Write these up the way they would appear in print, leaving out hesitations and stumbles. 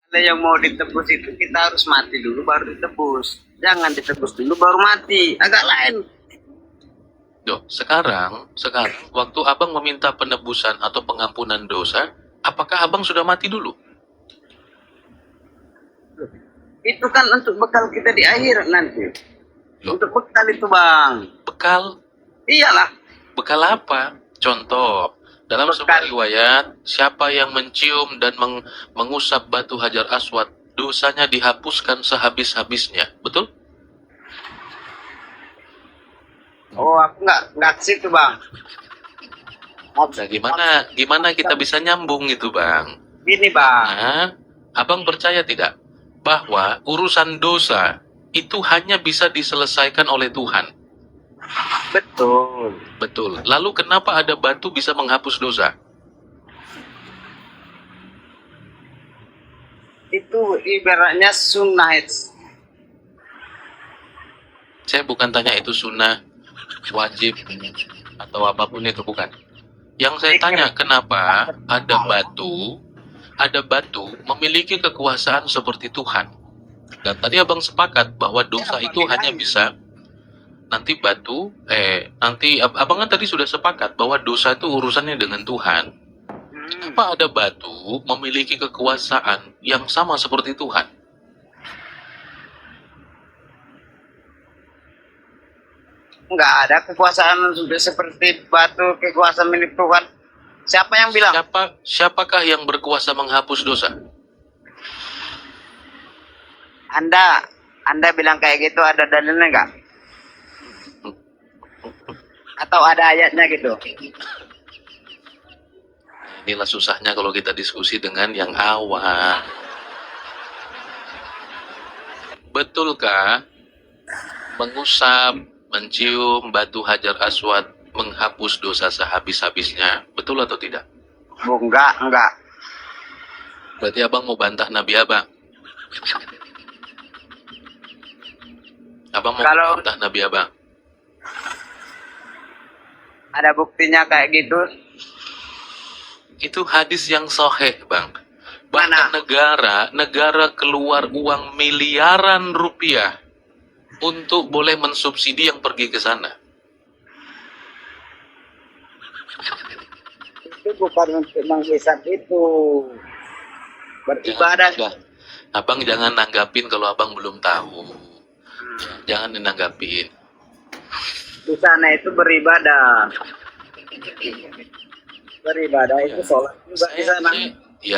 Kalau yang mau ditebus itu kita harus mati dulu baru ditebus. Jangan ditebus dulu baru mati. Agak lain. Loh, sekarang waktu abang meminta penebusan atau pengampunan dosa, apakah abang sudah mati dulu? Itu kan untuk bekal kita di akhirat nanti. Loh, Untuk bekal itu bang. bekal Iyalah. bekal apa? Contoh, dalam sebuah riwayat, siapa yang mencium dan mengusap batu Hajar Aswad, dosanya dihapuskan sehabis-habisnya. Betul? Oh aku nggak ke situ bang. Nah, gimana kita bisa nyambung itu, Bang? Gini bang. Nah, abang percaya tidak bahwa urusan dosa itu hanya bisa diselesaikan oleh Tuhan? Betul. Betul. Lalu kenapa ada batu bisa menghapus dosa? Itu ibaratnya sunnah itu. Saya bukan tanya itu sunnah, wajib, atau apapun itu, bukan. Yang saya tanya, kenapa ada batu memiliki kekuasaan seperti Tuhan? Dan tadi abang sepakat bahwa dosa itu hanya bisa nanti abang kan tadi sudah sepakat bahwa dosa itu urusannya dengan Tuhan. Kenapa ada batu memiliki kekuasaan yang sama seperti Tuhan? Nggak ada kekuasaan sudah seperti batu kekuasaan milik Tuhan. Siapa yang bilang? Siapakah yang berkuasa menghapus dosa? Anda bilang kayak gitu ada dalilnya nggak? Atau ada ayatnya gitu? Inilah susahnya kalau kita diskusi dengan yang awam. Betulkah mengusap, mencium batu Hajar Aswad menghapus dosa sehabis-habisnya? Betul atau tidak? Oh, enggak. Berarti abang mau bantah Nabi abang? Abang mau bantah Nabi abang? Ada buktinya kayak gitu? Itu hadis yang sahih, Bang. Bahkan negara keluar uang miliaran rupiah untuk boleh mensubsidi yang pergi ke sana. Itu bukan untuk menghisap itu. Beribadah. Abang jangan nanggapin kalau abang belum tahu. Jangan dinanggapin. Di sana itu beribadah. Beribadah itu sholat juga di sana.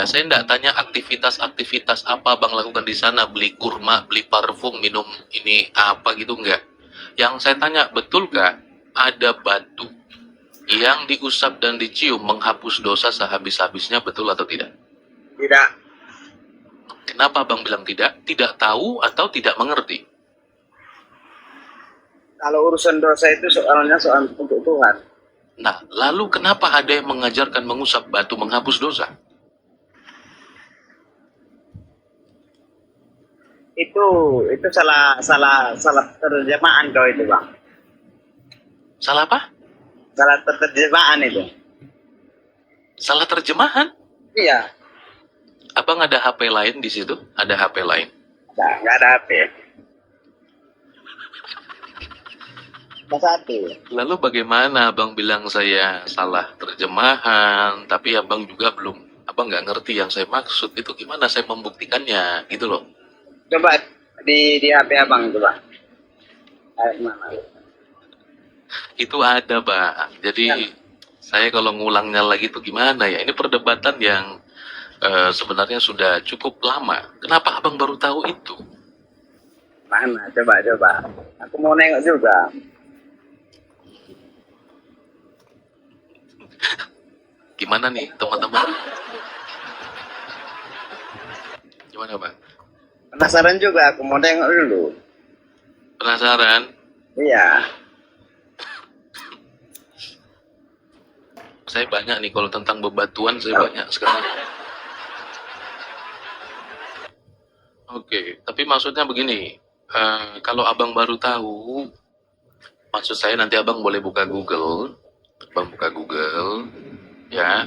Saya enggak tanya aktivitas apa abang lakukan di sana, beli kurma, beli parfum, minum ini apa gitu, enggak. Yang saya tanya, betulkah ada batu yang diusap dan dicium menghapus dosa sehabis-habisnya, betul atau tidak? Tidak. Kenapa abang bilang tidak? Tidak tahu atau tidak mengerti? Kalau urusan dosa itu soalnya soal untuk Tuhan. Nah, lalu kenapa ada yang mengajarkan mengusap batu menghapus dosa? Itu salah terjemahan kau itu bang. Salah apa? Salah terjemahan itu. Salah terjemahan? Iya. Abang ada HP lain di situ? Ada HP lain? Nggak ada HP. Satu. Lalu bagaimana abang bilang saya salah terjemahan, tapi abang juga abang nggak ngerti yang saya maksud itu gimana saya membuktikannya, gitu loh. Coba di HP abang coba. Mana? Itu ada, Pak. Jadi saya kalau ngulangnya lagi itu gimana ya? Ini perdebatan yang sebenarnya sudah cukup lama. Kenapa abang baru tahu itu? Mana? Coba. Aku mau nengok juga. Gimana nih, teman-teman? Gimana, Pak? Penasaran juga, aku mau nengok dulu. Penasaran? Iya. Saya banyak nih kalau tentang bebatuan, saya banyak sekarang. Oke, tapi maksudnya begini, kalau abang baru tahu, maksud saya nanti abang boleh buka Google, ya,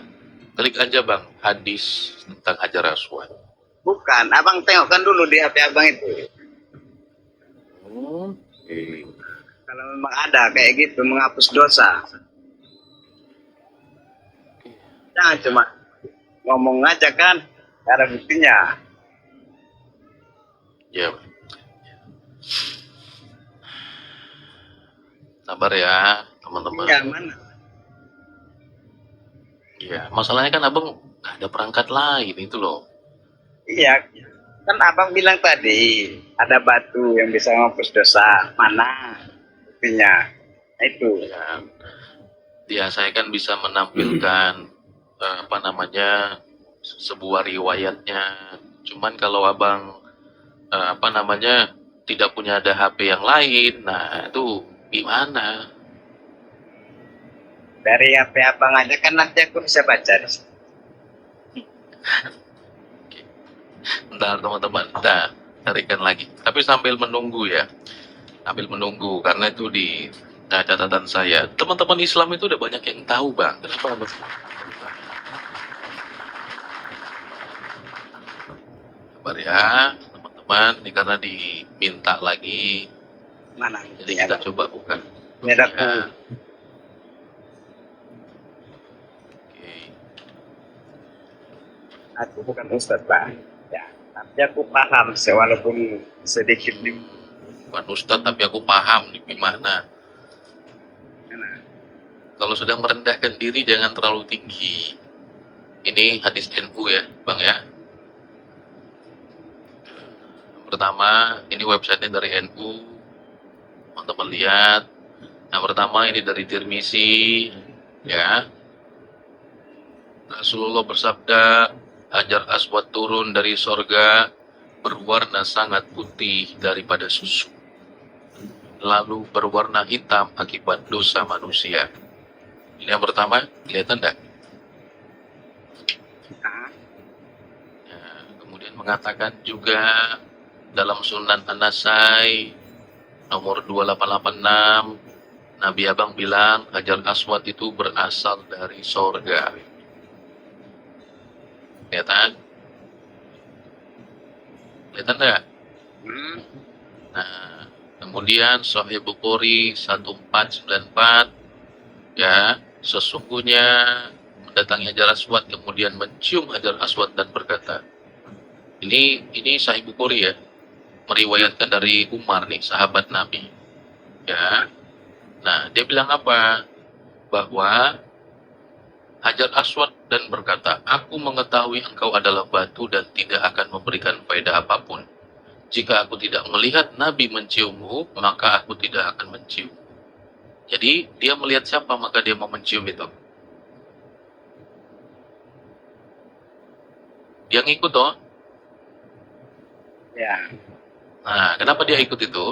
klik aja bang, hadis tentang Hajar Aswad. Bukan, abang tengokkan dulu di HP abang itu. Oke. Kalau memang ada kayak gitu menghapus dosa, jangan cuma ngomong aja kan, gak ada buktinya. Ya, sabar ya teman-teman. Iya mana? Iya, masalahnya kan abang nggak ada perangkat lain itu loh. Iya, kan abang bilang tadi ada batu yang bisa menghapus dosa. Mana buktinya? Nah, itu. Ya, saya kan bisa menampilkan apa namanya sebuah riwayatnya. Cuman kalau abang apa namanya tidak punya ada HP yang lain, nah itu gimana? Dari HP abang aja kan nanti aku bisa baca. Bentar teman-teman, kita carikan lagi. Tapi sambil menunggu ya, sambil menunggu karena itu di catatan saya. Teman-teman Islam itu udah banyak yang tahu bang. Kenapa bang? Sabar ya teman-teman, ini karena diminta lagi, Mana? jadi kita coba buka. Ini ada aku. Ya. Oke. Aku bukan ustadz bang. Ya, tapi aku paham walaupun sedikit nih. Bukan Ustadz tapi aku paham nih gimana. Mana? Kalau sedang merendahkan diri jangan terlalu tinggi. Ini hadis NU ya, Bang ya. Pertama, ini websitenya dari NU. Teman-teman lihat. Yang pertama ini dari Tirmizi, ya. Rasulullah bersabda, Hajar Aswad turun dari sorga berwarna sangat putih daripada susu. Lalu berwarna hitam akibat dosa manusia. Ini yang pertama, kelihatan enggak? Ya, kemudian mengatakan juga dalam Sunan An-Nasai nomor 2886, Nabi Abang bilang Hajar Aswad itu berasal dari sorga. Kelihatan? Kelihatan enggak? Nah, kemudian Sahih Bukhari 1494, ya, sesungguhnya mendatangi Hajar Aswad kemudian mencium Hajar Aswad dan berkata, ini Sahih Bukhari ya, meriwayatkan dari Umar nih, sahabat Nabi. Ya. Nah, dia bilang apa? Bahwa Hajar Aswad dan berkata, aku mengetahui engkau adalah batu dan tidak akan memberikan faedah apapun. Jika aku tidak melihat Nabi menciummu, maka aku tidak akan mencium. Jadi, dia melihat siapa, maka dia mau mencium itu. Dia ngikut toh. Ya. Nah, kenapa dia ikut itu?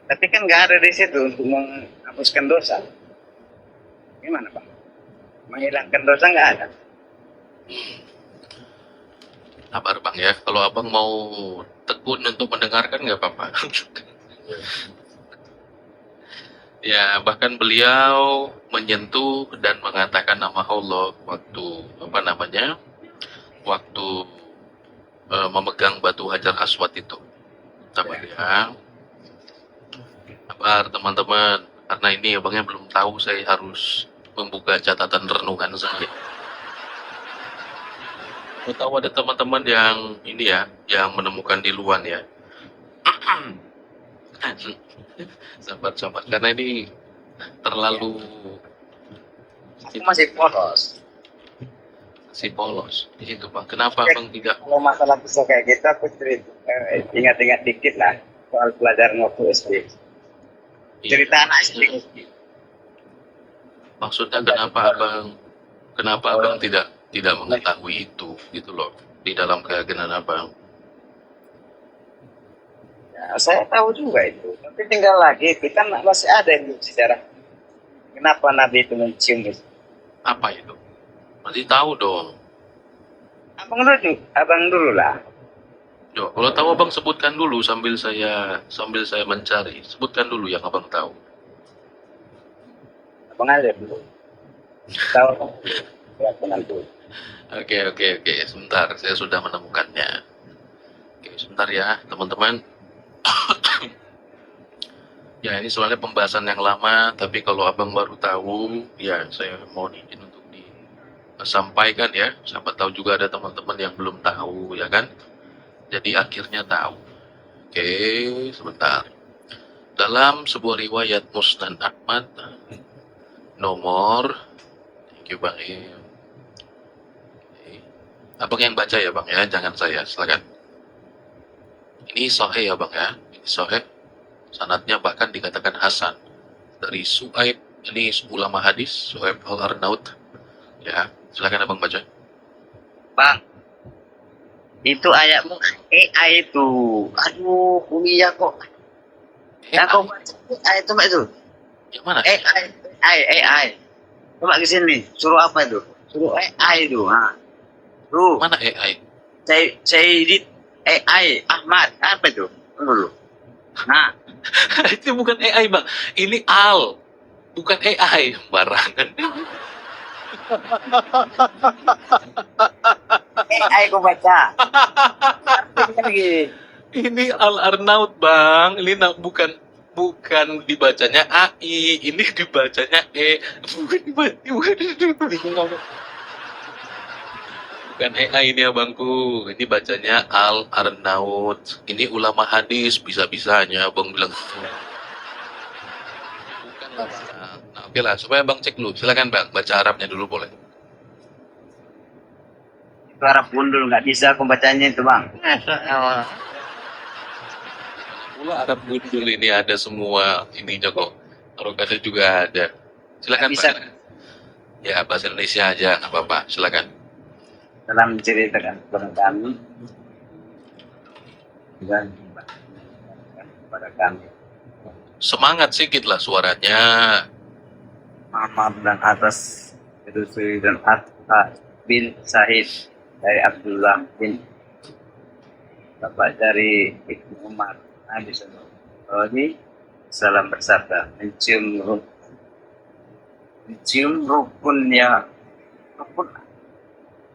Tapi kan nggak ada di situ untuk menghapuskan dosa. Gimana bang? Menghilangkan dosa nggak ada. Sabar bang ya, kalau abang mau tekun untuk mendengarkan nggak apa-apa. Ya, bahkan beliau menyentuh dan mengatakan nama Allah waktu apa namanya, waktu memegang batu Hajar Aswad itu. Sabar ya. Sabar teman-teman, karena ini abangnya belum tahu, saya harus membuka catatan renungan saya. Saya tahu ada teman-teman yang ini ya, yang menemukan di luar ya. Sabar, karena ini terlalu Aku masih polos. si polos di situ bang. Kenapa bang tidak? Kalau masalah pisau kayak gitu aku ingat-ingat dikit lah soal pelajaran waktu SD. Cerita anak SD. Maksudnya kenapa abang tidak mengetahui itu gitu loh di dalam keyakinan abang? Ya, saya tahu juga itu. Tapi tinggal lagi kita masih ada yang sejarah. Kenapa Nabi itu mencium itu? Apa itu? Masih tahu dong. Abang dulu lah. Yo, kalau tahu abang sebutkan dulu sambil saya mencari. Sebutkan dulu yang abang tahu. Abang aja dulu. Tahu aku nanti. Oke. Sebentar, saya sudah menemukannya. Oke, sebentar ya, teman-teman. Ya, ini soalnya pembahasan yang lama, tapi kalau abang baru tahu, ya saya mohon izin untuk disampaikan ya. Siapa tahu juga ada teman-teman yang belum tahu, ya kan? Jadi akhirnya tahu. Oke, sebentar. Dalam sebuah riwayat Musnad Ahmad, nomor, thank you Bang Im. Oke. Abang yang baca ya Bang ya, jangan saya, silakan. Ini sahih ya Bang ya, ini sahih. Sanadnya bahkan dikatakan Hasan dari Su'aib, ini ulama hadis Su'aib Al-Arnaud ya, silakan abang baca. Bang, itu ayatmu AI itu. Aduh, kuliah kok. Yang kau baca AI itu Mbak itu. Yang mana? AI. Coba ke sini. Suruh apa itu? Suruh AI itu. Ha. Tuh, Mana AI? saya edit AI Ahmad. Apa itu? Tunggu dulu. Nah, Itu bukan AI bang, ini Al, bukan AI, barangan. AI kau baca. Lagi. Ini Al Arnaud bang, ini bukan dibacanya AI, ini dibacanya bukan AI ini abangku, ini bacanya Al Arnaud. Ini ulama hadis, bisa-bisanya abang bilang gitu. Bukan lah bang. Nah, oke lah, supaya bang cek dulu, silakan bang, baca Arabnya dulu boleh. Itu Arab gundul nggak bisa aku bacanya itu bang. Pula Arab gundul ini ada semua ininya kok. Rokada juga ada. Silakan Nggak bisa. Pak. Ya bahasa Indonesia aja nggak apa-apa. Silakan. Dalam menceritakan kepada kami dan kepada kami Semangat sedikit lah suaranya. Muhammad dan atas Yusuf dan Atta bin Sahid dari Abdullah bin Bapak dari Ibnu Umar Nabi Sallallahu Alaihi Wasallam bersabda mencium rukun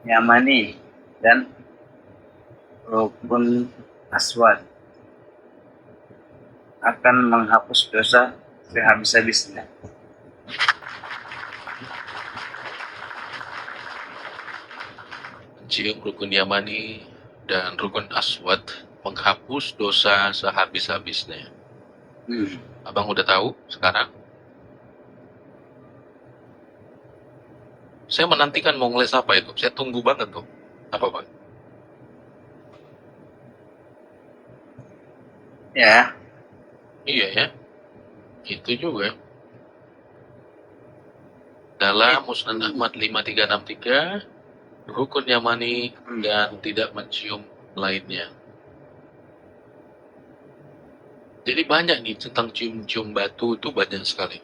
Yamani dan rukun Aswad akan menghapus dosa sehabis-habisnya. Mencium rukun Yamani dan rukun Aswad menghapus dosa sehabis-habisnya. Abang udah tahu sekarang? Saya menantikan mau ngeles apa itu. Saya tunggu banget tuh. Apa bang? Ya, Iya ya. Itu juga. Dalam Musnad Ahmad 5363, rukun Yamani dan tidak mencium lainnya. Jadi banyak nih tentang cium-cium batu itu banyak sekali.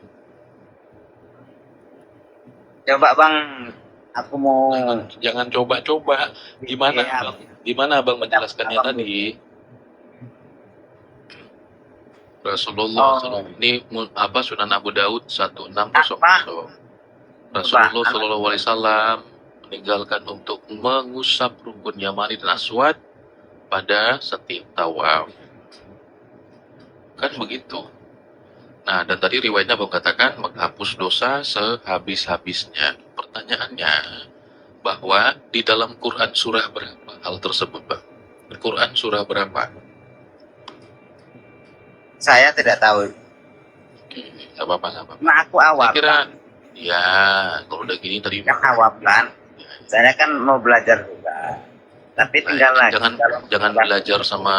coba bang, aku mau Jangan coba-coba. Gimana Iya. bang? Gimana abang menjelaskannya Abang. tadi? Rasulullah Oh. ini apa Sunan Abu Daud 1600. Apa? Rasulullah Shallallahu Alaihi Wasallam meninggalkan untuk mengusap rukun Yamani dan Aswad pada setiap tawaf. Kan begitu. Nah, dan tadi riwayatnya mengatakan menghapus dosa sehabis-habisnya. Pertanyaannya, bahwa di dalam Quran surah berapa hal tersebut, Bang? Quran surah berapa? Saya tidak tahu. Oke, nggak apa-apa, nggak apa-apa. Nah, aku awam. Saya kira, ya, kalau udah gini tadi. Kan awam kan. Saya kan mau belajar juga. Tapi tinggal lagi. Jangan belajar sama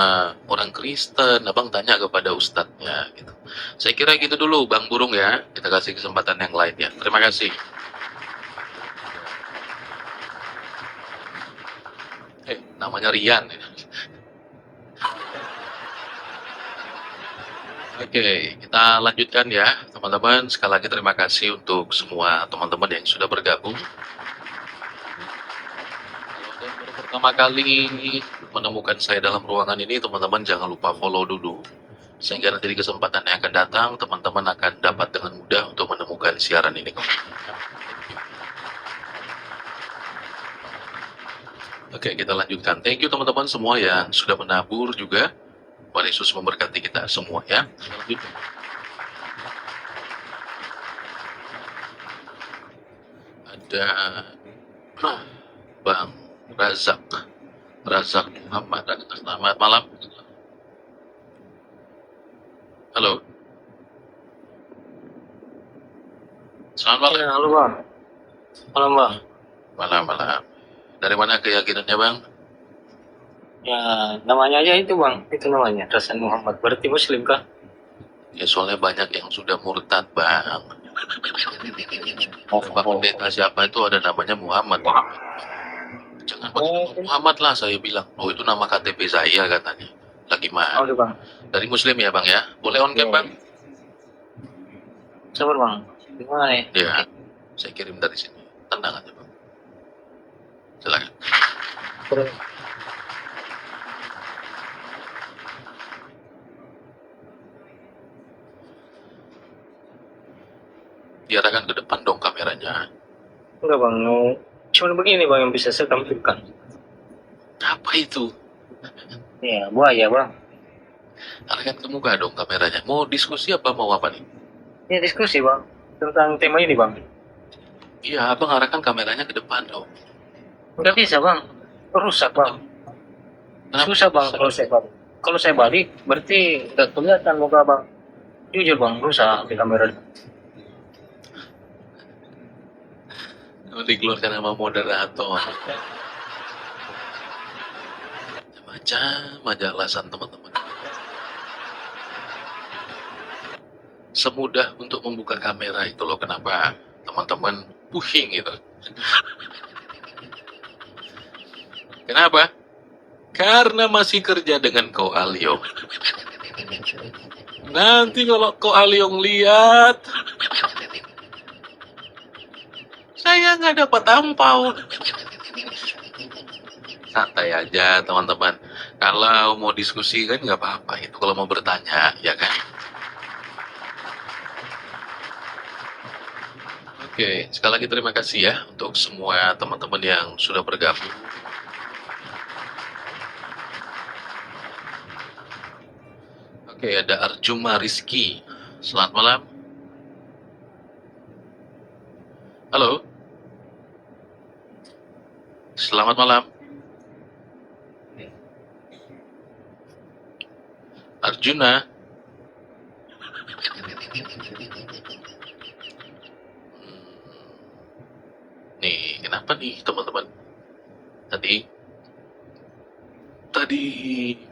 orang Kristen, abang tanya kepada ustadznya gitu. Saya kira gitu dulu Bang Burung ya, kita kasih kesempatan yang lain ya. Terima kasih. Namanya Rian ya. Oke, kita lanjutkan ya teman-teman. Sekali lagi terima kasih untuk semua teman-teman yang sudah bergabung. Baru pertama kali menemukan saya dalam ruangan ini, teman-teman jangan lupa follow dulu, sehingga nanti di kesempatan yang akan datang teman-teman akan dapat dengan mudah untuk menemukan siaran ini. Oke, kita lanjutkan. Thank you teman-teman semua yang sudah menabur juga. Tuhan Yesus memberkati kita semua ya. Lanjut. Ada Bang Razak. Razak Muhammad. Selamat malam. Halo. Selamat malam. Ya, halo bang. Malam bang. Malam. Dari mana keyakinannya bang? Ya, namanya aja itu bang. Itu namanya Hasan Muhammad. Berarti Muslim kah? Ya soalnya banyak yang sudah murtad bang. Pak pendeta siapa itu ada namanya Muhammad. Jangan pakai Muhammad lah saya bilang. Oh itu nama KTP saya katanya. Lagi mah. Oke bang. Dari Muslim ya bang ya. Boleh on cam bang? Sabar bang. Gimana nih? Ya. Saya kirim dari sini. Tenang aja bang. Silakan. Diarahkan ke depan dong kameranya. Enggak bang. Cuma begini bang yang bisa saya tampilkan. Apa itu? Ya, buaya bang. Arahkan ke muka dong kameranya. Mau diskusi apa mau apa nih? Ini diskusi bang. Tentang tema ini bang. Iya, abang arahkan kameranya ke depan dong. Enggak bisa bang. Rusak bang. Kenapa? Susah bang kalau saya balik. Kalau saya balik, berarti nggak kelihatan muka bang. Jujur bang, rusak di kamera. Dikeluarkan sama moderator. Macam aja alasan teman-teman. Semudah untuk membuka kamera itu loh, kenapa teman-teman pusing gitu. Kenapa? Karena masih kerja dengan Ko Aliong. Nanti kalau Ko Aliong lihat, saya nggak dapat ampau. Santai aja teman-teman. Kalau mau diskusi kan nggak apa-apa itu. Kalau mau bertanya, ya kan? Oke, sekali lagi terima kasih ya untuk semua teman-teman yang sudah bergabung. Oke, ada Arjuma Rizky. Selamat malam. Halo. Selamat malam. Arjuna. Nih, kenapa nih teman-teman? Tadi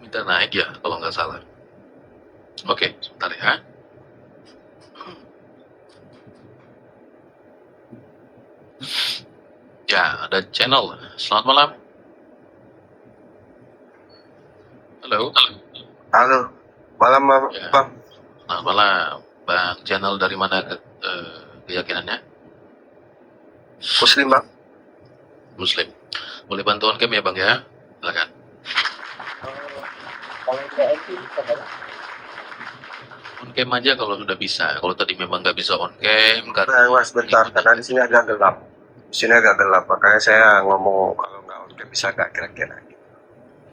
minta naik ya, kalau nggak salah. Oke, sebentar ya. Ya, ada channel. Selamat malam. Halo. Halo, malam Bang. Ya. Selamat malam, Bang. Channel dari mana keyakinannya? Muslim Bang. Muslim. Boleh bantuan cam ya Bang ya? Silakan. On cam aja kalau sudah bisa. Kalau tadi memang nggak bisa on cam, karena Mas bentar, karena di sini agak gelap. Di sini agak gelap, makanya saya ngomong kalau nggak oke bisa nggak kira-kira.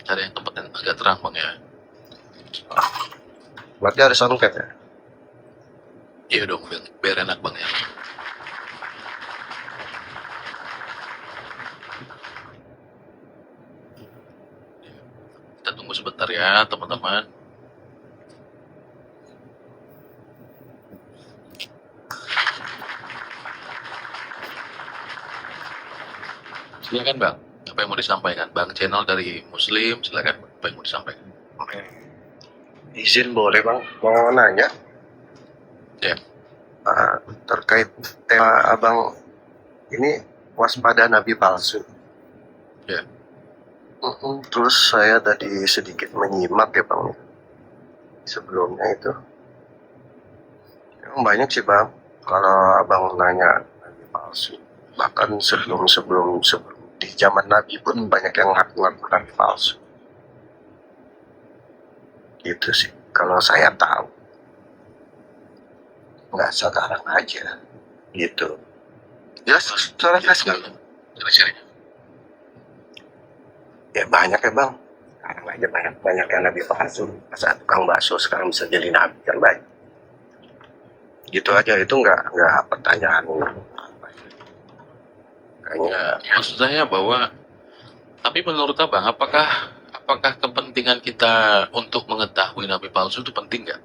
cari yang tempat yang agak terang Bang ya. Berarti harus on cam ya? Iya dong, biar enak Bang ya. Kita tunggu sebentar ya teman-teman. Silakan Bang, apa yang mau disampaikan? Bang, channel dari Muslim, silakan apa yang mau disampaikan? Oke. Izin boleh Bang, mau nanya? Ya. Terkait tema Abang ini waspada nabi palsu. Ya. Terus saya tadi sedikit menyimak ya Bang. Sebelumnya itu. Emang banyak sih Bang, kalau Abang nanya nabi palsu. Bahkan sebelum di zaman Nabi pun banyak yang ngaku-ngaku nabi palsu. Gitu sih, kalau saya tahu. Nggak sekarang aja, gitu. Jelas, suara keras nggak? Jelas. Ya banyak ya bang. Sekarang aja banyak yang nabi palsu. Masa tukang bakso sekarang bisa jadi nabi kan banyak. Gitu aja itu nggak pertanyaan apa ya. Kayaknya Maksud saya bahwa, tapi menurut abang, apakah kepentingan kita untuk mengetahui nabi palsu itu penting nggak?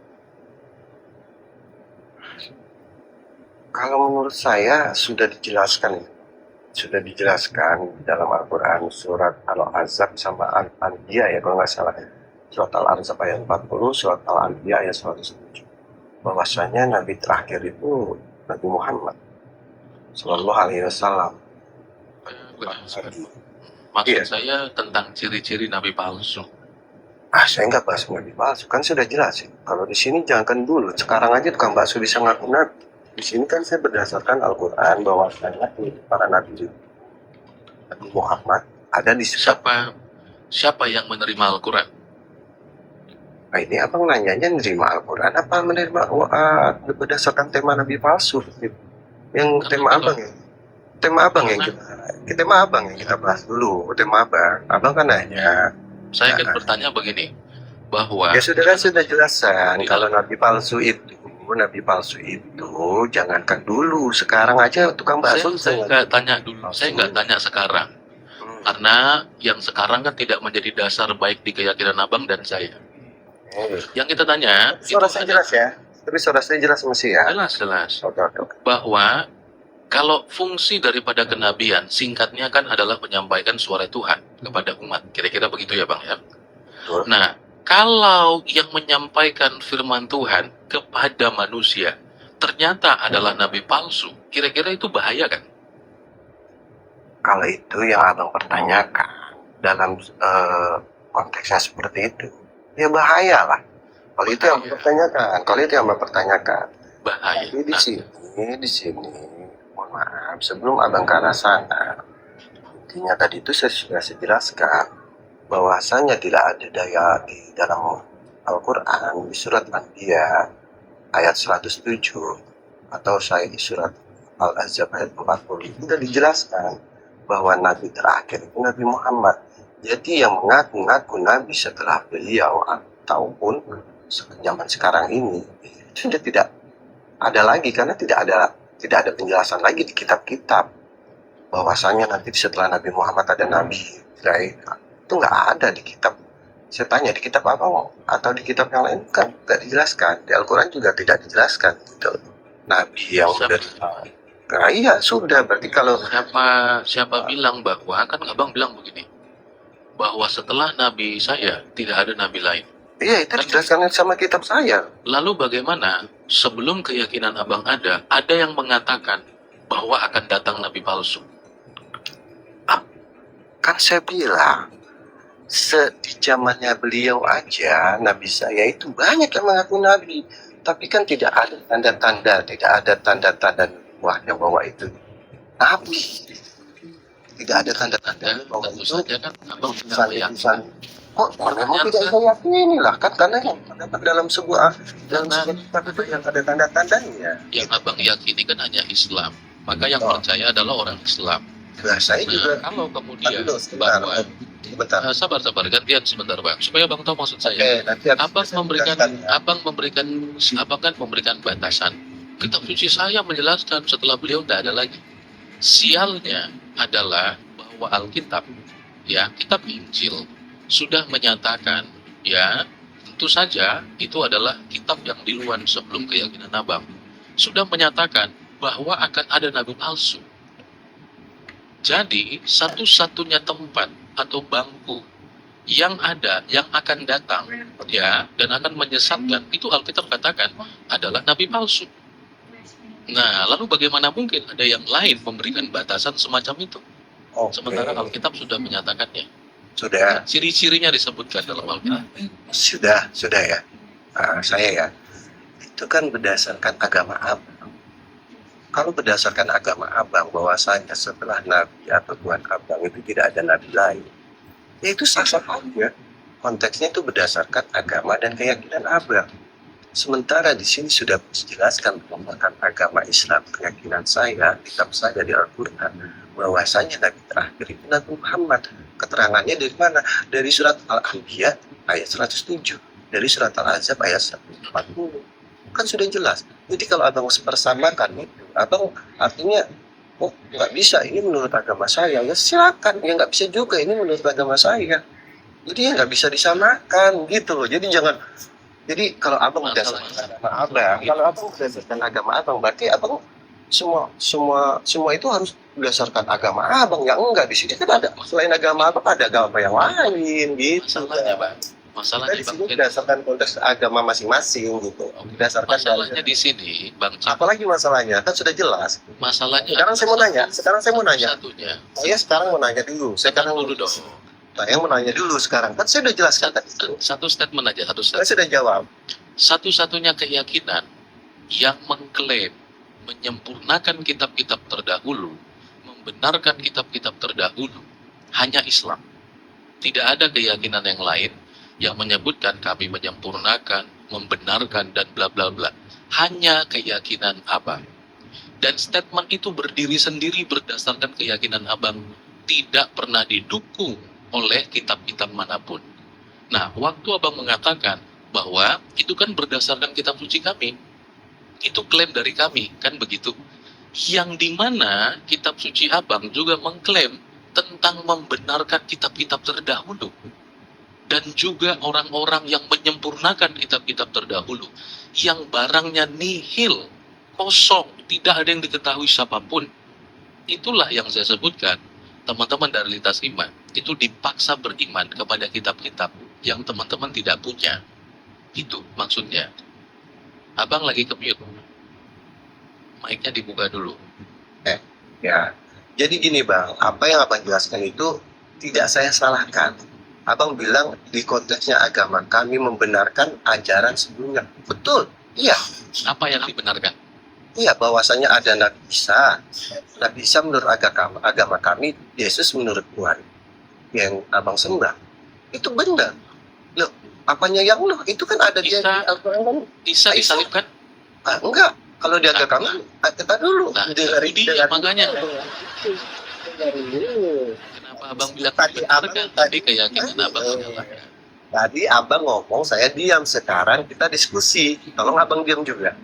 kalau menurut saya sudah dijelaskan dalam Al-Quran surat Al-Ahzab sama Al-Anbiya ya kalau nggak salah ya. Surat Al-Ahzab ayat 40, surat Al-Anbiya ayat 107. Bahwasanya Nabi terakhir itu Nabi Muhammad Sallallahu Alaihi Wasallam. Maksud Iya. saya tentang ciri-ciri nabi palsu. Saya nggak bahas Nabi palsu, kan sudah jelas ya. Kalau di sini jangan dulu, sekarang aja tukang bakso bisa ngaku Nabi. Di sini kan saya berdasarkan Al-Quran bahwasanya para Nabi Muhammad ada di Siapa yang menerima Al-Quran? Nah ini abang nanyanya nerima Al-Quran apa menerima berdasarkan tema Nabi palsu gitu. Yang Kan tema kalau- abang ya. Tema abang yang kita bahas dulu. Tema abang kan nanya. Saya kan bertanya begini, bahwa Ya sudah jelasan Iya. kalau Nabi palsu itu jangankan dulu sekarang aja tukang bakso saya nggak tanya dulu, saya nggak tanya sekarang, karena yang sekarang kan tidak menjadi dasar baik di keyakinan abang dan saya. Yang kita tanya Suara saya jelas ya. Tapi suara saya jelas masih ya. jelas Oke. bahwa kalau fungsi daripada kenabian singkatnya kan adalah menyampaikan suara Tuhan kepada umat. Kira-kira begitu ya bang ya. Betul. Nah, kalau yang menyampaikan firman Tuhan kepada manusia ternyata adalah nabi palsu, kira-kira itu bahaya kan? Kalau itu yang abang pertanyakan dalam konteksnya seperti itu, ya bahaya lah. Kalau itu yang mempertanyakan. Bahaya. Tapi Nah, di sini, mohon maaf, sebelum abang ke arah sana, intinya tadi itu saya sudah jelaskan bahwasanya tidak ada daya di dalam Al-Quran di surat Anbiya ayat 107 atau saya di surat Al-Ahzab ayat 40 itu sudah dijelaskan bahwa Nabi terakhir itu Nabi Muhammad. Jadi yang mengaku-ngaku Nabi setelah beliau ataupun zaman sekarang ini itu sudah tidak ada lagi karena tidak ada penjelasan lagi di kitab-kitab bahwasanya nanti setelah Nabi Muhammad ada Nabi lain. Itu nggak ada di kitab. Saya tanya di kitab apa atau di kitab yang lain kan nggak dijelaskan. Di Al-Quran juga tidak dijelaskan gitu. Nabi yang nah, iya sudah berarti kalau siapa bilang bahwa, kan abang bilang begini, bahwa setelah nabi saya tidak ada nabi lain. iya itu dijelaskan sama kitab saya. Lalu bagaimana sebelum keyakinan abang ada yang mengatakan bahwa akan datang nabi palsu? Kan saya bilang di zamannya beliau aja Nabi saya itu banyak yang mengaku Nabi, tapi kan tidak ada tanda-tanda nubuahnya bahwa itu Nabi. Tidak ada tanda-tanda bahwa Tentu itu saja kan abang tidak utusan. meyakini. Kok memang tidak saya yakini lah kan karena yang terdapat dalam sebuah kitab itu yang ada tanda-tandanya. Yang abang yakini kan hanya Islam, maka yang Oh. percaya adalah orang Islam. Nah, saya juga Kalau kemudian sebentar. bahwa sabar gantian sebentar bang, supaya abang tahu maksud saya. Oke, nanti Abang memberikan batasan. Kitab suci saya menjelaskan setelah beliau tidak ada lagi. Sialnya adalah bahwa Alkitab, ya, kitab Injil sudah menyatakan, ya, tentu saja itu adalah kitab yang duluan sebelum keyakinan abang, sudah menyatakan bahwa akan ada nabi palsu. Jadi satu-satunya tempat atau bangku yang ada, yang akan datang, ya, dan akan menyesatkan, itu Alkitab katakan adalah nabi palsu. Nah, lalu bagaimana mungkin ada yang lain memberikan batasan semacam itu? Sementara Alkitab sudah menyatakannya. sudah Ciri-cirinya disebutkan dalam Alkitab. sudah ya. Saya ya. Itu kan berdasarkan agama abang. Kalau berdasarkan agama abang bahwasanya setelah Nabi atau Tuhan abang itu tidak ada Nabi lain, ya itu sah-sah aja. Konteksnya itu berdasarkan agama dan keyakinan abang. Sementara di sini sudah dijelaskan menggunakan agama Islam, keyakinan saya, kitab saya di Al-Quran, bahwasanya Nabi terakhir itu Nabi Muhammad. Keterangannya dari mana? Dari surat Al-Anbiya ayat 107, dari surat Al-Ahzab ayat 140. Kan sudah jelas. Jadi kalau abang persamakan itu, abang artinya oh nggak bisa, ini menurut agama saya, ya silakan, ya nggak bisa juga, ini menurut agama saya. Jadi ya nggak bisa disamakan gitu loh. Jadi jangan, jadi kalau abang berdasarkan agama abang, kalau abang berdasarkan agama abang, berarti abang semua itu harus berdasarkan agama abang. Ya enggak, di sini kan ada selain agama abang ada agama yang lain gitu. Masalahnya bang, masalahnya Kita di bang, sini berdasarkan konteks agama masing-masing gitu. Berdasarkan masalahnya dari- di sini bang Cip, apalagi masalahnya kan sudah jelas. masalahnya Sekarang saya mau nanya, satunya. saya sekarang mau nanya dulu. Sekarang dulu dong. Saya mau nanya dulu sekarang. Kan saya udah jelaskan tadi itu. Satu statement aja, satu Saya statement. sudah jawab. Satu-satunya keyakinan yang mengklaim menyempurnakan kitab-kitab terdahulu, membenarkan kitab-kitab terdahulu, hanya Islam. Tidak ada keyakinan yang lain yang menyebutkan kami menyempurnakan, membenarkan, dan bla bla bla. Hanya keyakinan abang. Dan statement itu berdiri sendiri berdasarkan keyakinan abang, tidak pernah didukung oleh kitab-kitab manapun. Nah, waktu abang mengatakan bahwa itu kan berdasarkan kitab suci kami, itu klaim dari kami, kan begitu. Yang dimana kitab suci abang juga mengklaim tentang membenarkan kitab-kitab terdahulu. Dan juga orang-orang yang menyempurnakan kitab-kitab terdahulu, yang barangnya nihil, kosong, tidak ada yang diketahui siapapun. Itulah yang saya sebutkan, teman-teman dari lintas iman itu dipaksa beriman kepada kitab-kitab yang teman-teman tidak punya. Itu maksudnya. Abang lagi ke mute. Mic-nya dibuka dulu. Ya. Jadi gini bang, apa yang abang jelaskan itu tidak saya salahkan. Abang bilang di konteksnya agama kami membenarkan ajaran sebelumnya. Betul, iya. Apa yang dibenarkan? Iya, bahwasanya ada Nabi Isa. Nabi Isa menurut agama kami, Yesus menurut Tuhan yang abang sembah. Itu benar. Loh, apanya yang loh? Itu kan ada di Isa- Al-Quran kan? Isa disalibkan? Ah, enggak. Kalau di agama kami, kita dulu. Nah, Dengar- itu dia, dengar- makanya. dengar dulu. Kenapa abang bilang Tadi dibenarkan? abang- Tapi keyakinan abang adalah Tadi abang ngomong, saya diam. Sekarang kita diskusi. Tolong abang diam juga.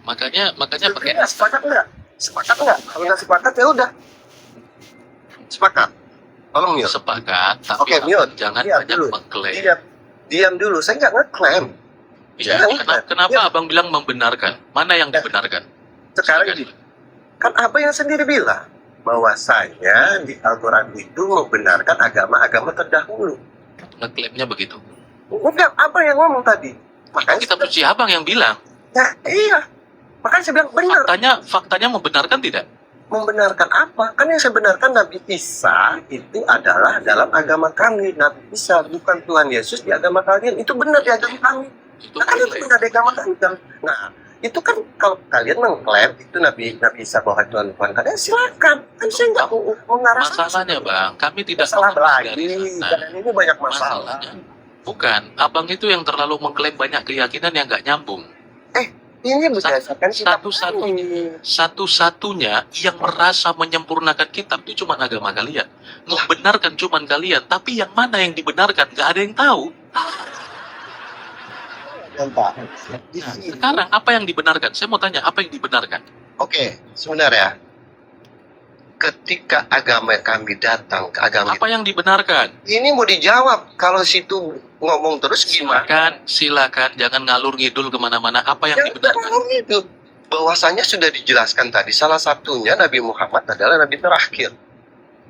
makanya pakai Sebenarnya sepakat nggak? Sepakat nggak? Kalau nggak sepakat ya udah. Sepakat. Tolong mute. sepakat, tapi Oke, mute. jangan Diam banyak dulu. mengklaim. Diam dulu. Saya nggak ngeklaim. Ya, Jangan. kenapa Ya. abang bilang membenarkan? Mana yang dibenarkan? Sekarang Silakan. gini. Kan apa yang sendiri bilang bahwasanya di Al-Quran itu membenarkan agama-agama terdahulu. Ngeklaimnya begitu. Enggak, apa yang ngomong tadi? Makanya Kitab suci abang yang bilang. ya, iya. Makanya saya bilang benar. Faktanya membenarkan tidak? Membenarkan apa? Kan yang saya benarkan Nabi Isa itu adalah dalam agama kami. Nabi Isa bukan Tuhan Yesus di agama kalian. Itu benar di agama kami. Itu Nah, kan itu boleh. benar di agama kami. Nah, itu kan kalau kalian mengklaim itu Nabi Isa bahwa Tuhan kalian, silakan. Kan saya nggak mengarah sana. Masalahnya bang, kami tidak Masalah mengarah lagi. dari sana. Kalian ini banyak masalah. Masalahnya bukan, abang itu yang terlalu mengklaim banyak keyakinan yang nggak nyambung. Ini berdasarkan kitab Satu-satunya. kami. Satu-satunya yang merasa menyempurnakan kitab itu cuma agama kalian. Membenarkan cuma kalian, tapi yang mana yang dibenarkan nggak ada yang tahu. Nampak? Di Nah, sini. sekarang apa yang dibenarkan? Saya mau tanya, apa yang dibenarkan? Oke, sebenarnya ketika agama kami datang ke agama Apa yang dibenarkan? ini mau dijawab. Kalau situ ngomong terus gimana? Silakan, jangan ngalur ngidul kemana-mana. Apa yang Yang dibenarkan? benar itu bahwasanya sudah dijelaskan tadi. Salah satunya Nabi Muhammad adalah Nabi terakhir.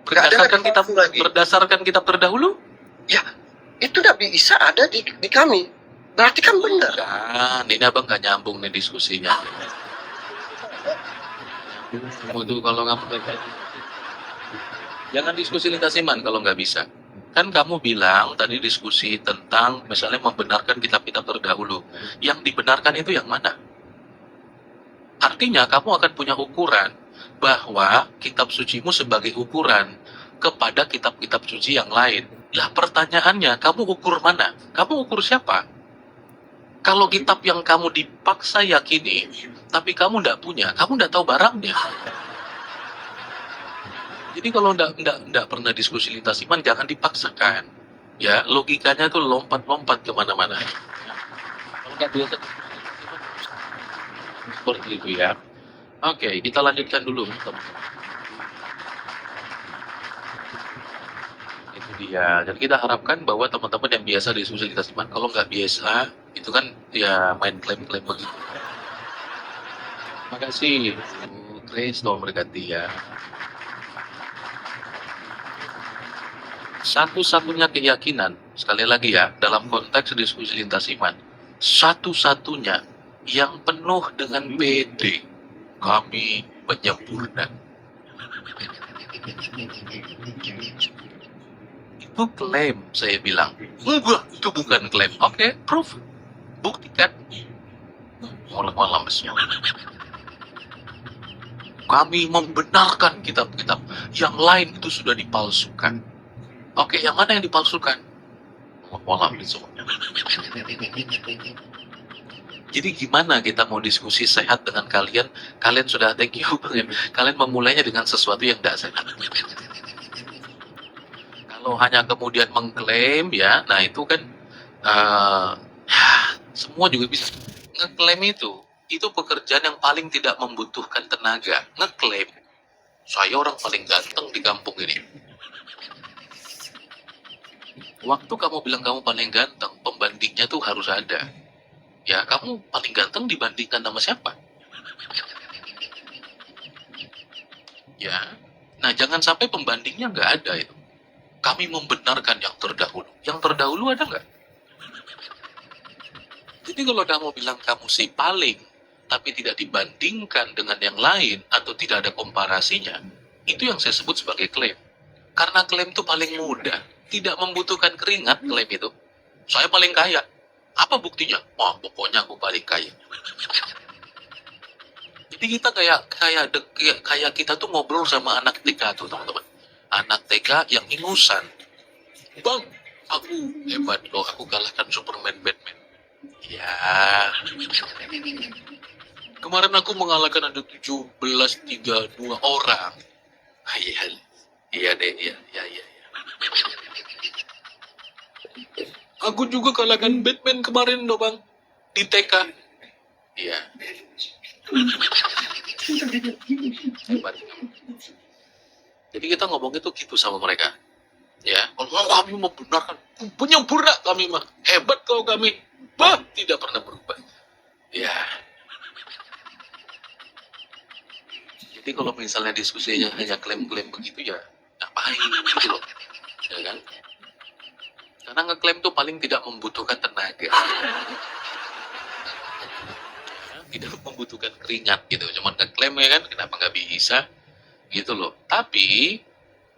Berdasarkan Nggak ada kitab lagi. berdasarkan kitab terdahulu? Itu Nabi Isa ada di kami. Berarti kan benar. Bukan, ini abang nggak nyambung nih diskusinya. Itu kalau kamu jangan diskusi lintas iman kalau nggak bisa. Kan kamu bilang tadi diskusi tentang misalnya membenarkan kitab-kitab terdahulu. Yang dibenarkan itu yang mana? Artinya kamu akan punya ukuran bahwa kitab sucimu sebagai ukuran kepada kitab-kitab suci yang lain. Lah pertanyaannya, kamu ukur mana? Kamu ukur siapa? Kalau kitab yang kamu dipaksa yakini, tapi kamu tidak punya, kamu tidak tahu barangnya. Jadi kalau ndak pernah diskusi lintas iman, jangan dipaksakan. Ya, logikanya tuh lompat-lompat kemana-mana. Ya. Kalau nggak biasa seperti itu ya. Oke, kita lanjutkan dulu, teman-teman. Itu dia. Dan kita harapkan bahwa teman-teman yang biasa diskusi lintas iman, kalau nggak biasa, itu kan ya main klaim-klaim begitu. Terima kasih, Bu Grace, Tuhan berkati ya. Satu-satunya keyakinan, sekali lagi ya, dalam konteks diskusi lintas iman, satu-satunya yang penuh dengan PD, kami penyempurna. Itu klaim, saya bilang. Enggak, itu bukan klaim. Oke, proof. Buktikan. Malam-malam semua. Kami membenarkan kitab-kitab. Yang lain itu sudah dipalsukan. Oke, yang mana yang dipalsukan? Malam semua. Jadi gimana kita mau diskusi sehat dengan kalian? Kalian sudah thank you. Kalian memulainya dengan sesuatu yang tidak sehat. Kalau hanya kemudian mengklaim ya, nah itu kan semua juga bisa ngeklaim itu pekerjaan yang paling tidak membutuhkan tenaga. Ngeklaim saya orang paling ganteng di kampung ini. Waktu kamu bilang kamu paling ganteng, pembandingnya tuh harus ada. Ya, kamu paling ganteng dibandingkan sama siapa? Ya, nah jangan sampai pembandingnya nggak ada itu. Kami membenarkan yang terdahulu. Yang terdahulu ada nggak? Jadi kalau kamu bilang kamu si paling, tapi tidak dibandingkan dengan yang lain, atau tidak ada komparasinya, itu yang saya sebut sebagai klaim. Karena klaim itu paling mudah. Tidak membutuhkan keringat klaim itu. Saya paling kaya. Apa buktinya? Wah, pokoknya aku paling kaya. Jadi kita kayak kita tuh ngobrol sama anak TK tuh, teman-teman. Anak TK yang ingusan. Bang, aku hebat loh. Aku kalahkan Superman, Batman. Ya. Kemarin aku mengalahkan ada 17-32 orang. Iya deh, iya. Aku juga kalahkan Batman kemarin loh bang, di TK. Iya. Hebat. Jadi kita ngomong itu gitu sama mereka. Ya, kalau kami membenarkan, penyempurna kami mah. Hebat kau kami. Bah, tidak pernah berubah. Ya. Jadi kalau misalnya diskusinya hanya klaim-klaim begitu ya, ngapain gitu loh. Ya kan? Karena ngeklaim tuh paling tidak membutuhkan tenaga. Tidak membutuhkan keringat gitu. Cuman ngeklaim ya kan, kenapa nggak bisa? Gitu loh. Tapi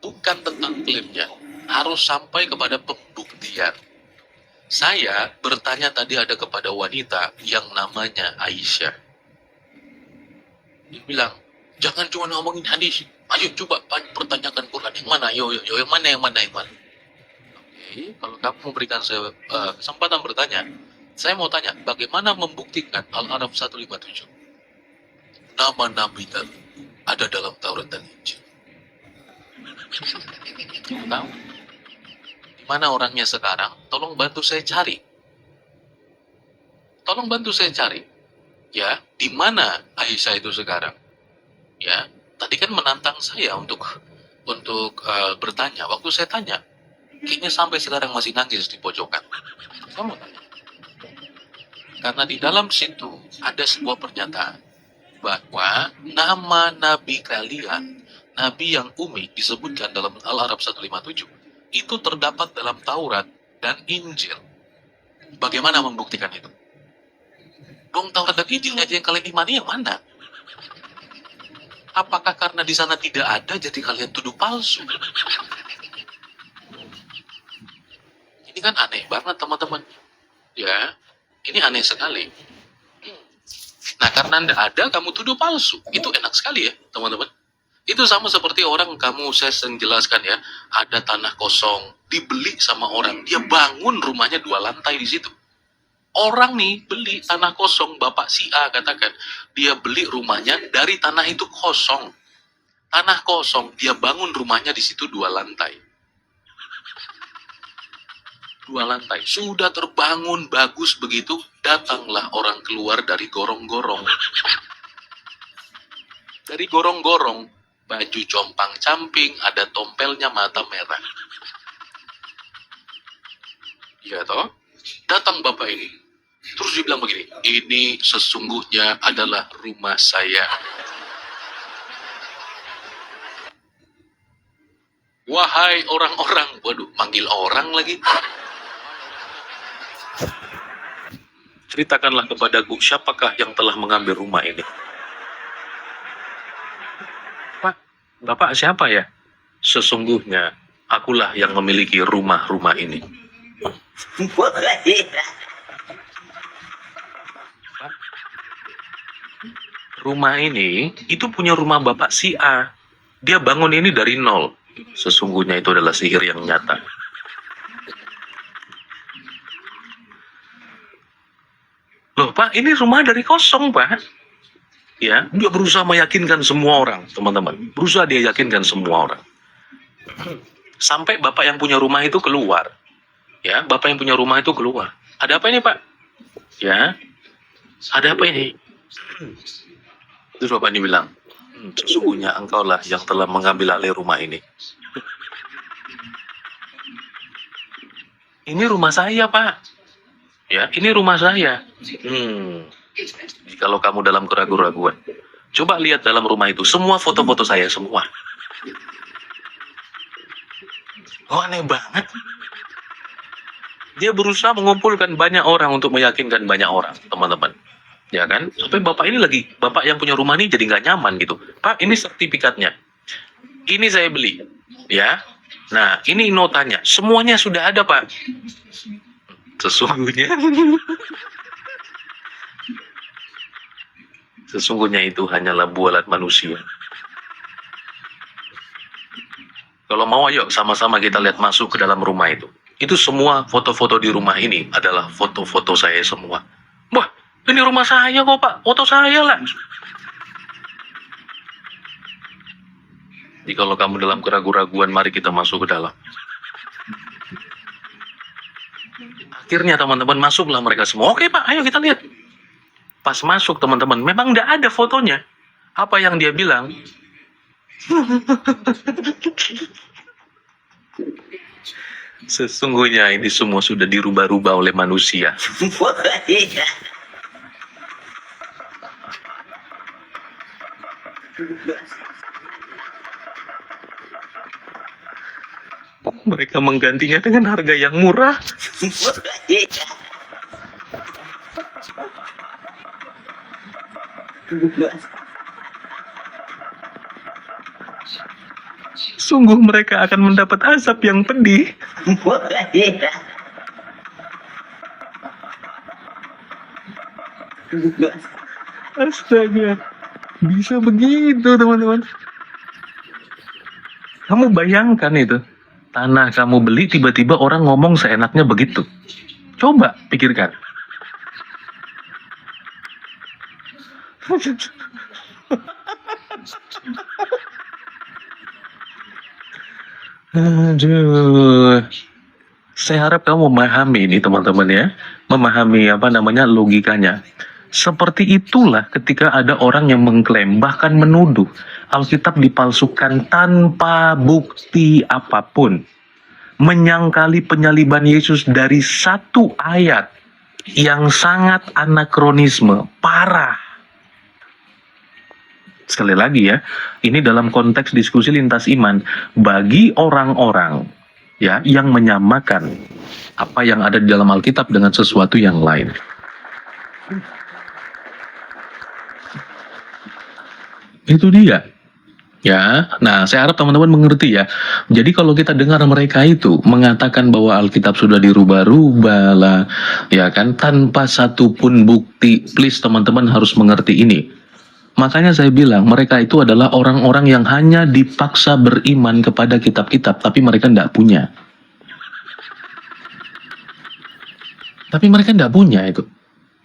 bukan tentang klaimnya. Harus sampai kepada pembuktian. Saya bertanya tadi ada kepada wanita yang namanya Aisyah. Dia bilang, jangan cuma ngomongin hadis. Ayo coba pertanyakan Quran. Yang mana? Yo, yang mana? Oke, kalau kamu memberikan saya kesempatan bertanya, saya mau tanya, bagaimana membuktikan Al-Araf 157? Nama Nabi tadi ada dalam Taurat dan Injil. Tahu? Di mana orangnya sekarang? Tolong bantu saya cari. Ya, di mana Aisyah itu sekarang? Ya, tadi kan menantang saya untuk bertanya. Waktu saya tanya, kayaknya sampai sekarang masih nangis di pojokan. Saya mau tanya. Karena di dalam situ ada sebuah pernyataan bahwa nama Nabi kalian, Nabi yang Umi disebutkan dalam Al-Araf 157, itu terdapat dalam Taurat dan Injil. Bagaimana membuktikan itu? Dong Taurat dan Injil aja yang kalian imani yang mana? Apakah karena di sana tidak ada jadi kalian tuduh palsu? Ini kan aneh banget teman-teman. Ya, ini aneh sekali. Nah karena tidak ada kamu tuduh palsu. Itu enak sekali ya teman-teman. Itu sama seperti orang saya jelaskan ya. Ada tanah kosong dibeli sama orang. Dia bangun rumahnya 2 lantai di situ. Orang nih beli tanah kosong, Bapak si A katakan, dia beli rumahnya dari tanah itu kosong. Tanah kosong, dia bangun rumahnya di situ 2 lantai. 2 lantai. Sudah terbangun, bagus begitu, datanglah orang keluar dari gorong-gorong. Dari gorong-gorong, baju compang-camping, ada tompelnya mata merah. Ya toh? Datang bapak ini. Terus dia bilang begini, ini sesungguhnya adalah rumah saya. Wahai orang-orang, waduh, manggil orang lagi. Ceritakanlah kepadaku, siapakah yang telah mengambil rumah ini? Pak, Bapak siapa ya? Sesungguhnya, akulah yang memiliki rumah-rumah ini. Pak, rumah ini, itu punya rumah Bapak si A. Dia bangun ini dari nol. Sesungguhnya itu adalah sihir yang nyata. Loh Pak, ini rumah dari kosong Pak. Ya, dia berusaha meyakinkan semua orang, teman-teman. Berusaha dia yakinkan semua orang. Sampai bapak yang punya rumah itu keluar. Ya, bapak yang punya rumah itu keluar. Ada apa ini Pak? Ya, ada apa ini? Terus bapak ini bilang, sesungguhnya engkaulah yang telah mengambil alih rumah ini. Ini rumah saya Pak. Ya, ini rumah saya. Kalau kamu dalam keraguan-raguan, coba lihat dalam rumah itu semua foto-foto saya semua. Oh, aneh banget. Dia berusaha mengumpulkan banyak orang untuk meyakinkan banyak orang, teman-teman. Ya kan? Sampai bapak ini lagi, bapak yang punya rumah ini jadi nggak nyaman gitu. Pak, ini sertifikatnya. Ini saya beli. Ya. Nah, ini notanya. Semuanya sudah ada, Pak. Sesungguhnya itu hanyalah bualan manusia. Kalau mau ayo sama-sama kita lihat masuk ke dalam rumah itu. Itu semua foto-foto di rumah ini adalah foto-foto saya semua. Wah, ini rumah saya kok Pak, foto saya lah. Jadi kalau kamu dalam keraguan-raguan, mari kita masuk ke dalam. Akhirnya teman-teman masuklah mereka semua. Oke Pak, ayo kita lihat. Pas masuk teman-teman, memang tidak ada fotonya. Apa yang dia bilang? Sesungguhnya ini semua sudah dirubah-rubah oleh manusia. Mereka menggantinya dengan harga yang murah. Sungguh mereka akan mendapat azab yang pedih. Astaga, bisa begitu teman-teman. Kamu bayangkan itu, tanah kamu beli tiba-tiba orang ngomong seenaknya begitu. Coba pikirkan. Aduh, saya harap kamu memahami ini teman-teman ya, memahami logikanya. Seperti itulah ketika ada orang yang mengklaim bahkan menuduh Alkitab dipalsukan tanpa bukti apapun, menyangkali penyaliban Yesus dari satu ayat yang sangat anakronisme, parah. Sekali lagi ya, ini dalam konteks diskusi lintas iman bagi orang-orang ya yang menyamakan apa yang ada di dalam Alkitab dengan sesuatu yang lain. Itu dia. Ya, nah saya harap teman-teman mengerti ya. Jadi kalau kita dengar mereka itu mengatakan bahwa Alkitab sudah dirubah-rubah lah, ya kan, tanpa satupun bukti, please teman-teman harus mengerti ini. Makanya saya bilang mereka itu adalah orang-orang yang hanya dipaksa beriman kepada kitab-kitab, tapi mereka tidak punya. Tapi mereka tidak punya itu.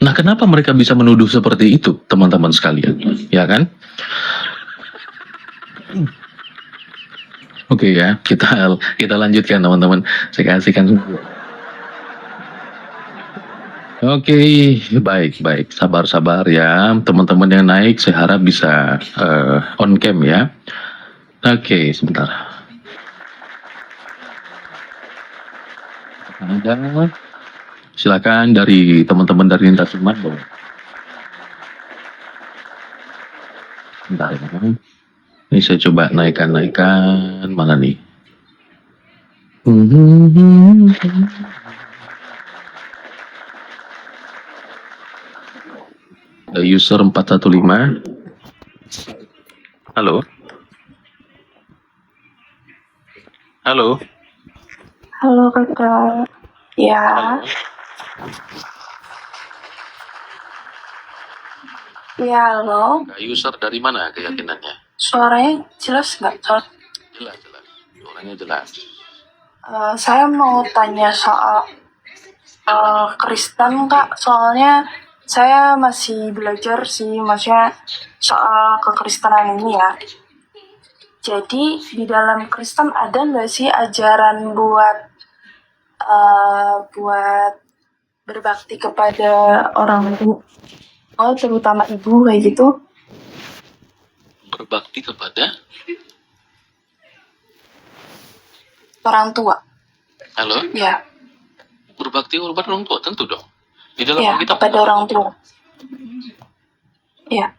Nah, kenapa mereka bisa menuduh seperti itu, teman-teman sekalian? Ya kan? Oke ya, kita lanjutkan teman-teman. Saya kasihkan. Oke, baik. Sabar ya, teman-teman yang naik. Saya harap bisa on cam ya. Oke, sebentar. Ada. Silakan dari teman-teman dari lintas umat. Bentar ya. Ini saya coba naikkan mana nih? Ada user 415. Halo. Halo kakak, ya, ya halo, User dari mana keyakinannya? suaranya jelas nggak? Jelas. Suaranya jelas. Saya mau tanya soal Kristen kak, soalnya saya masih belajar sih, maksudnya soal kekristenan ini ya. Jadi di dalam Kristen ada nggak sih ajaran buat berbakti kepada orang tua, terutama ibu kayak gitu? Berbakti kepada Orang tua, halo? ya, Berbakti kepada orang tua tentu dong. Di dalam ya Alkitab kepada orang tua, ya.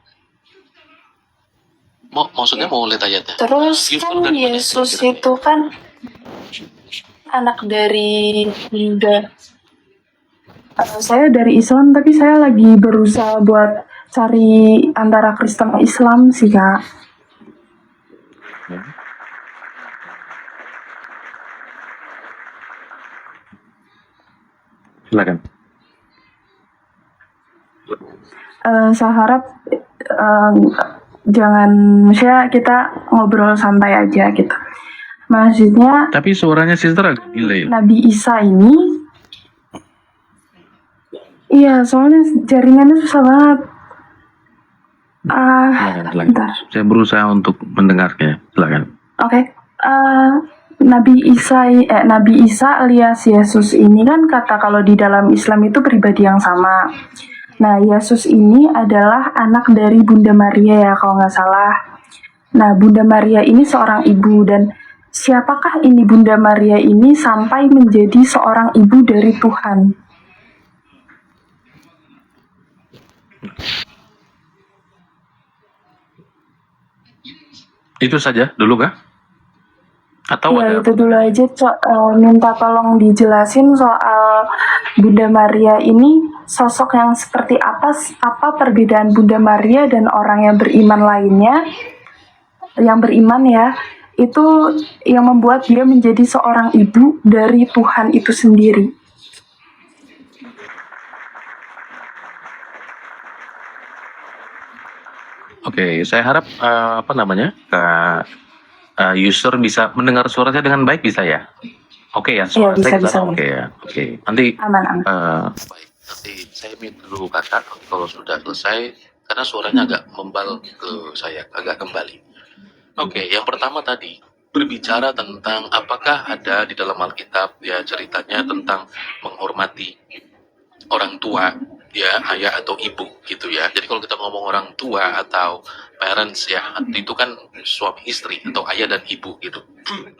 maksudnya mau lihat ayatnya. Terus kan Yesus itu kan anak dari Yuda. Saya dari Islam, tapi saya lagi berusaha buat cari antara Kristen dan Islam sih kak. Silakan. Saya harap jangan, maksudnya kita ngobrol santai aja gitu. Maksudnya Tapi suaranya sister agak delay. Nabi Isa ini, iya soalnya jaringannya susah banget. Silakan. Bentar. Saya berusaha untuk mendengarnya. Silakan. Oke. Nabi Isa alias Yesus ini kan kata kalau di dalam Islam itu pribadi yang sama. Nah, Yesus ini adalah anak dari Bunda Maria ya kalau nggak salah. Nah, Bunda Maria ini seorang ibu, dan siapakah ini Bunda Maria ini sampai menjadi seorang ibu dari Tuhan? Itu saja dulu kah? Atau Ya ada itu dulu aja, minta tolong dijelasin soal Bunda Maria ini sosok yang seperti apa perbedaan Bunda Maria dan orang yang beriman lainnya, yang beriman ya, itu yang membuat dia menjadi seorang ibu dari Tuhan itu sendiri. Oke, saya harap Kak user bisa mendengar suara saya dengan baik, bisa ya? Oke ya, suara Iya, saya bisa. Oke ya, oke. Nanti Aman. baik, nanti saya mute dulu kakak kalau sudah selesai, karena suaranya agak membal ke saya, agak kembali. Oke, yang pertama tadi berbicara tentang apakah ada di dalam Alkitab ya ceritanya tentang menghormati orang tua, ya ayah atau ibu gitu ya. Jadi kalau kita ngomong orang tua atau parents ya, itu kan suami istri atau ayah dan ibu gitu.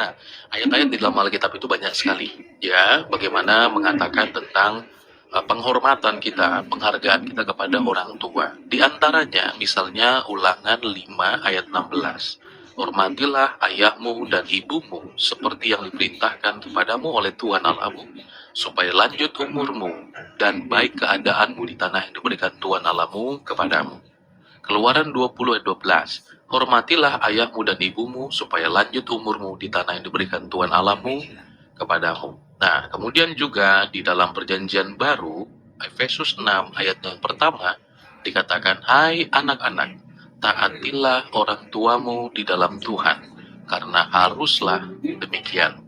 Nah, ayat-ayat di dalam Alkitab itu banyak sekali ya, bagaimana mengatakan tentang penghormatan kita, penghargaan kita kepada orang tua. Di antaranya misalnya Ulangan 5 ayat 16. Hormatilah ayahmu dan ibumu seperti yang diperintahkan kepadamu oleh Tuhan Allahmu, supaya lanjut umurmu dan baik keadaanmu di tanah yang diberikan Tuhan Allahmu kepadamu. Keluaran 20 ayat 12. Hormatilah ayahmu dan ibumu supaya lanjut umurmu di tanah yang diberikan Tuhan Allahmu kepadamu. Nah, kemudian juga di dalam perjanjian baru, Efesus 6 ayat yang pertama, dikatakan, hai anak-anak, taatilah orang tuamu di dalam Tuhan, karena haruslah demikian.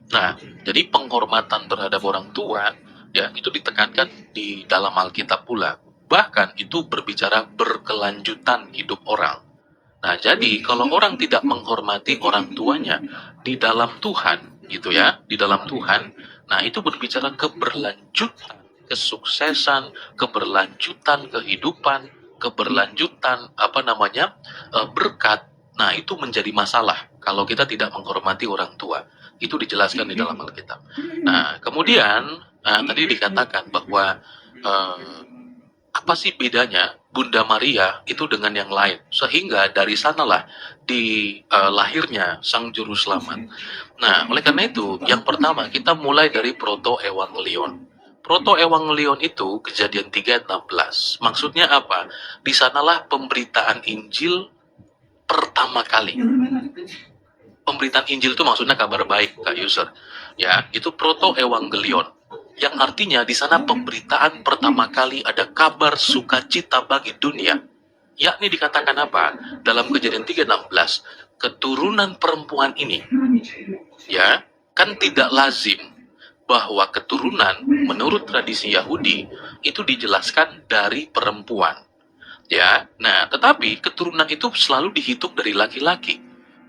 Nah, jadi penghormatan terhadap orang tua, ya itu ditekankan di dalam Alkitab pula. Bahkan itu berbicara berkelanjutan hidup orang. Nah, jadi kalau orang tidak menghormati orang tuanya di dalam Tuhan, gitu ya, di dalam Tuhan, nah itu berbicara keberlanjutan, kesuksesan, keberlanjutan kehidupan, keberlanjutan berkat. Nah, itu menjadi masalah kalau kita tidak menghormati orang tua. Itu dijelaskan di dalam Alkitab. Nah, kemudian tadi dikatakan bahwa apa sih bedanya Bunda Maria itu dengan yang lain, sehingga dari sanalah lahirnya Sang Juru Selamat. Nah, oleh karena itu, yang pertama kita mulai dari Proto-Evangelion. Proto-Evangelion itu Kejadian 3:16. Maksudnya apa? Di sanalah pemberitaan Injil pertama kali. Pemberitaan Injil itu maksudnya kabar baik, Kak User. Ya, itu Proto-Evangelion. Yang artinya di sana pemberitaan pertama kali ada kabar sukacita bagi dunia. Yakni dikatakan apa? Dalam Kejadian 3:16, keturunan perempuan ini, ya, kan tidak lazim bahwa keturunan menurut tradisi Yahudi itu dijelaskan dari perempuan. Ya, nah, tetapi keturunan itu selalu dihitung dari laki-laki.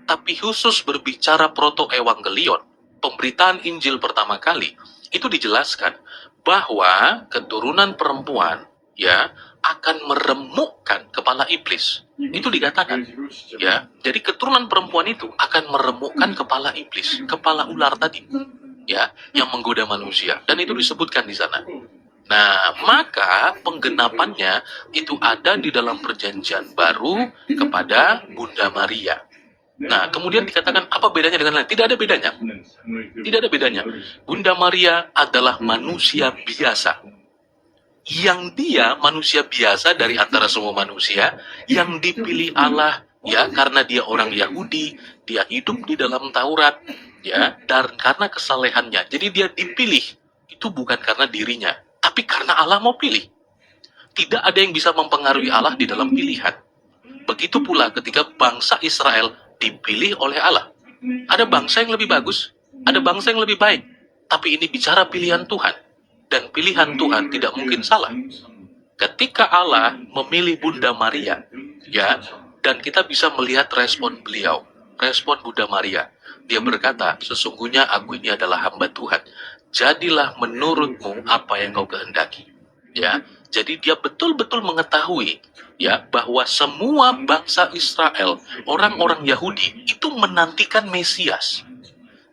Tapi khusus berbicara Proto-Evangelion, pemberitaan Injil pertama kali, itu dijelaskan bahwa keturunan perempuan ya akan meremukkan kepala iblis. Itu dikatakan ya. Jadi keturunan perempuan itu akan meremukkan kepala iblis, kepala ular tadi ya, yang menggoda manusia, dan itu disebutkan di sana. Nah, maka penggenapannya itu ada di dalam Perjanjian Baru kepada Bunda Maria. Nah, kemudian dikatakan apa bedanya dengan lain? Tidak ada bedanya. Tidak ada bedanya. Bunda Maria adalah manusia biasa. Yang dia manusia biasa dari antara semua manusia yang dipilih Allah ya karena dia orang Yahudi, dia hidup di dalam Taurat ya, dan karena kesalehannya. Jadi dia dipilih itu bukan karena dirinya, tapi karena Allah mau pilih. Tidak ada yang bisa mempengaruhi Allah di dalam pilihan. Begitu pula ketika bangsa Israel dipilih oleh Allah. Ada bangsa yang lebih bagus, ada bangsa yang lebih baik. Tapi ini bicara pilihan Tuhan. Dan pilihan Tuhan tidak mungkin salah. Ketika Allah memilih Bunda Maria, ya, dan kita bisa melihat respon beliau, respon Bunda Maria. Dia berkata, sesungguhnya aku ini adalah hamba Tuhan. Jadilah menurutmu apa yang kau kehendaki. Ya, jadi dia betul-betul mengetahui ya bahwa semua bangsa Israel, orang-orang Yahudi itu menantikan Mesias.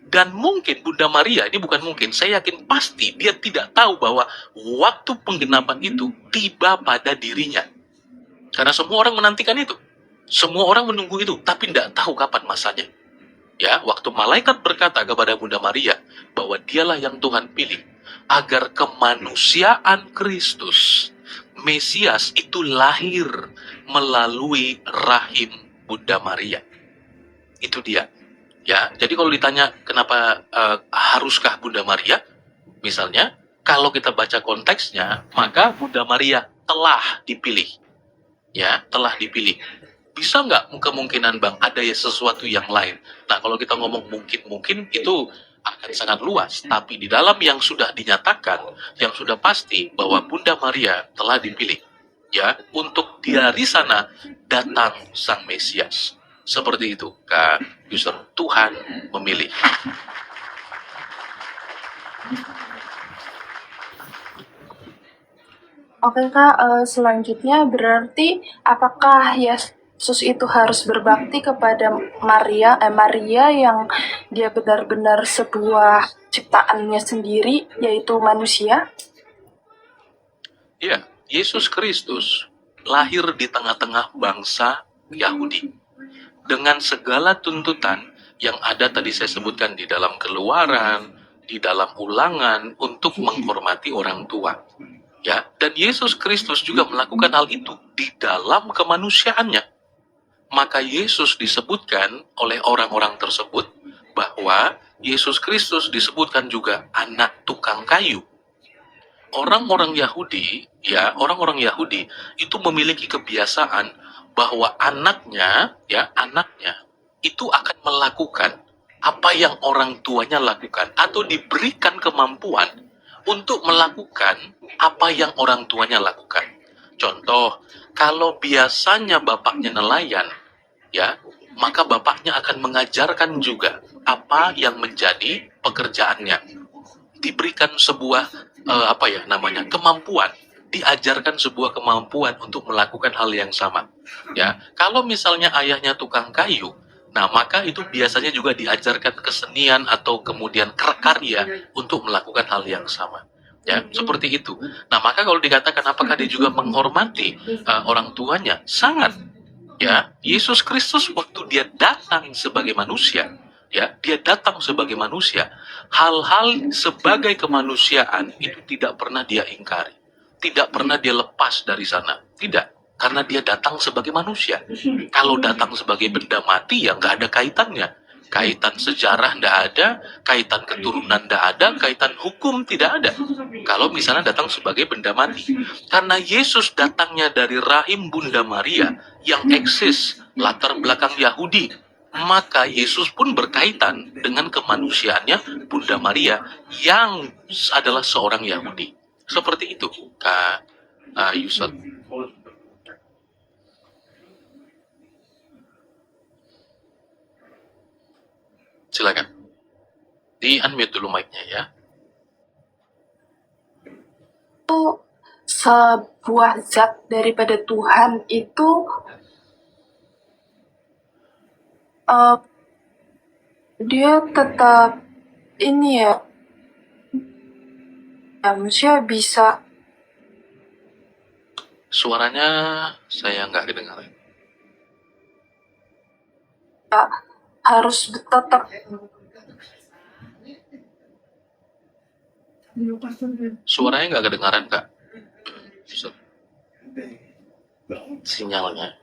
Dan mungkin Bunda Maria, ini bukan mungkin, saya yakin pasti dia tidak tahu bahwa waktu penggenapan itu tiba pada dirinya. Karena semua orang menantikan itu. Semua orang menunggu itu, tapi tidak tahu kapan masanya. Ya, waktu malaikat berkata kepada Bunda Maria bahwa dialah yang Tuhan pilih agar kemanusiaan Kristus, Mesias itu lahir melalui rahim Bunda Maria. Itu dia. Ya, jadi kalau ditanya kenapa haruskah Bunda Maria? Misalnya, kalau kita baca konteksnya, maka Bunda Maria telah dipilih. Ya, telah dipilih. Bisa nggak kemungkinan Bang ada ya sesuatu yang lain? Nah, kalau kita ngomong mungkin itu akan sangat luas. Tapi di dalam yang sudah dinyatakan, yang sudah pasti bahwa Bunda Maria telah dipilih, ya, untuk dari sana datang Sang Mesias. Seperti itu, Kak User. Tuhan memilih. Oke Kak, selanjutnya berarti apakah Yesus itu harus berbakti kepada Maria yang dia benar-benar sebuah ciptaannya sendiri, yaitu manusia? Ya, Yesus Kristus lahir di tengah-tengah bangsa Yahudi. Dengan segala tuntutan yang ada tadi saya sebutkan di dalam Keluaran, di dalam Ulangan untuk menghormati orang tua. Ya, dan Yesus Kristus juga melakukan hal itu di dalam kemanusiaannya. Maka Yesus disebutkan oleh orang-orang tersebut bahwa Yesus Kristus disebutkan juga anak tukang kayu. Orang-orang Yahudi itu memiliki kebiasaan bahwa anaknya itu akan melakukan apa yang orang tuanya lakukan atau diberikan kemampuan untuk melakukan apa yang orang tuanya lakukan. Contoh, kalau biasanya bapaknya nelayan, ya, maka bapaknya akan mengajarkan juga apa yang menjadi pekerjaannya. Diberikan sebuah kemampuan, diajarkan sebuah kemampuan untuk melakukan hal yang sama. Ya, kalau misalnya ayahnya tukang kayu, nah maka itu biasanya juga diajarkan kesenian atau kemudian karya untuk melakukan hal yang sama. Ya, seperti itu. Nah, maka kalau dikatakan apakah dia juga menghormati orang tuanya? Sangat. Ya, Yesus Kristus waktu dia datang sebagai manusia, ya, dia datang sebagai manusia. Hal-hal sebagai kemanusiaan itu tidak pernah dia ingkari. Tidak pernah dia lepas dari sana. Tidak. Karena dia datang sebagai manusia. Kalau datang sebagai benda mati, ya nggak ada kaitannya. Kaitan sejarah nggak ada, kaitan keturunan nggak ada, kaitan hukum tidak ada. Kalau misalnya datang sebagai benda mati. Karena Yesus datangnya dari rahim Bunda Maria yang eksis latar belakang Yahudi, maka Yesus pun berkaitan dengan kemanusiaannya Bunda Maria yang adalah seorang Yahudi. Seperti itu, Kak Yusuf. Silakan. Di unmute dulu mic-nya ya. Sebuah zat daripada Tuhan itu dia tetap ini ya, manusia bisa Suaranya saya nggak kedengaran. harus tetap Suaranya nggak kedengaran, Kak. Sinyalnya.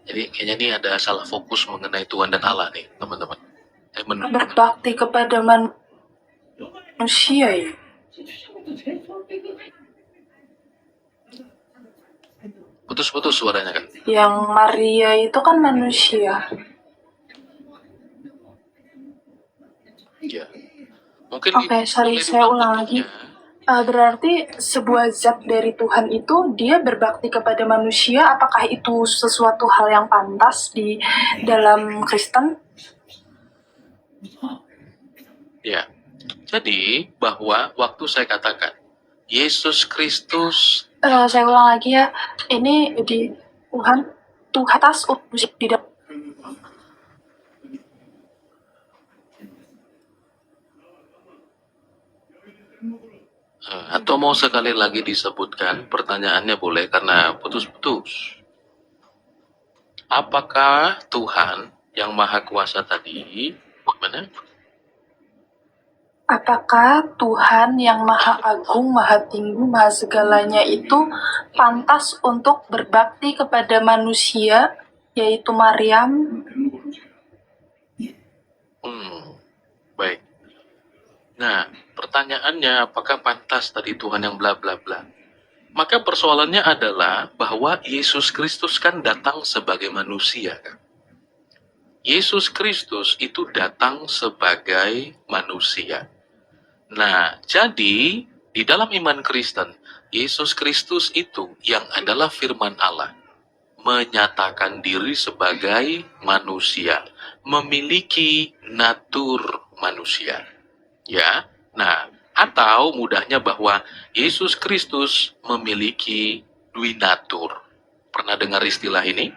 Jadi kayaknya ini ada salah fokus mengenai Tuhan dan Allah nih, teman-teman. berbakti kepada manusia ya. Putus-putus suaranya, kan. Yang Maria itu kan manusia. Ya. Mungkin Oke, sorry, saya ulang lagi. Berarti sebuah zat dari Tuhan itu dia berbakti kepada manusia. Apakah itu sesuatu hal yang pantas di dalam Kristen? Ya. Jadi bahwa waktu saya katakan Yesus Kristus, Saya ulang lagi ya. Ini di Tuhan atas musik di dalam. atau mau sekali lagi disebutkan pertanyaannya boleh karena putus-putus. Apakah Tuhan yang Maha Kuasa tadi, gimana? Apakah Tuhan yang Maha Agung, Maha Tinggi, Maha Segalanya itu pantas untuk berbakti kepada manusia, yaitu Maryam? Baik. Nah, pertanyaannya apakah pantas tadi Tuhan yang bla bla bla? Maka persoalannya adalah bahwa Yesus Kristus kan datang sebagai manusia, kan? Yesus Kristus itu datang sebagai manusia. Nah, jadi di dalam iman Kristen, Yesus Kristus itu yang adalah firman Allah, menyatakan diri sebagai manusia, memiliki natur manusia. Ya, nah, atau mudahnya bahwa Yesus Kristus memiliki duinatur. Pernah dengar istilah ini?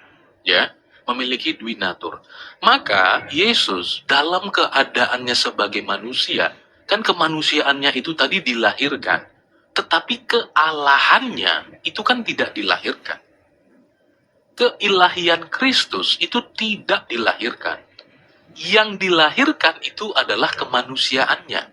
Ya, memiliki duinatur. Maka Yesus dalam keadaannya sebagai manusia, kan kemanusiaannya itu tadi dilahirkan, tetapi kealahannya itu kan tidak dilahirkan. Keilahian Kristus itu tidak dilahirkan. Yang dilahirkan itu adalah kemanusiaannya.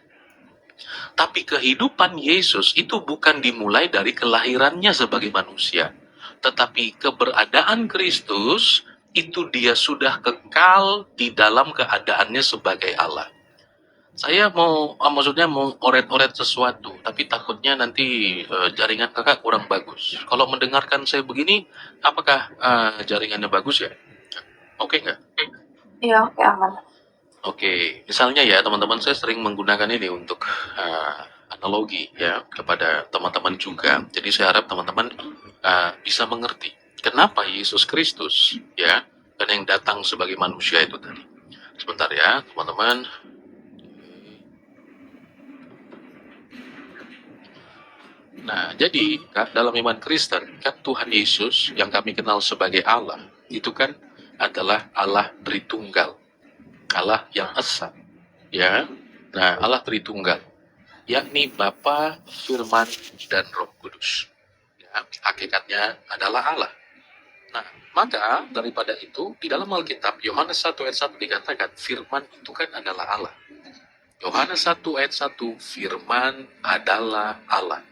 Tapi kehidupan Yesus itu bukan dimulai dari kelahirannya sebagai manusia, tetapi keberadaan Kristus itu dia sudah kekal di dalam keadaannya sebagai Allah. Saya maksudnya mau oret-oret sesuatu, tapi takutnya nanti jaringan kakak kurang bagus. Kalau mendengarkan saya begini, apakah jaringannya bagus ya? Oke nggak? Iya, oke, aman. Oke, misalnya ya teman-teman, saya sering menggunakan ini untuk analogi ya kepada teman-teman juga. Jadi saya harap teman-teman bisa mengerti kenapa Yesus Kristus ya dan yang datang sebagai manusia itu tadi. Sebentar ya, teman-teman. Nah, jadi kan dalam iman Kristen, kan Tuhan Yesus yang kami kenal sebagai Allah, itu kan adalah Allah Tritunggal. Allah yang esa. Ya. Nah, Allah Tritunggal, yakni Bapa, Firman, dan Roh Kudus. Ya, hakikatnya adalah Allah. Nah, maka daripada itu, di dalam Alkitab, Yohanes 1 ayat 1 dikatakan, Firman itu kan adalah Allah. Yohanes 1 ayat 1, Firman adalah Allah.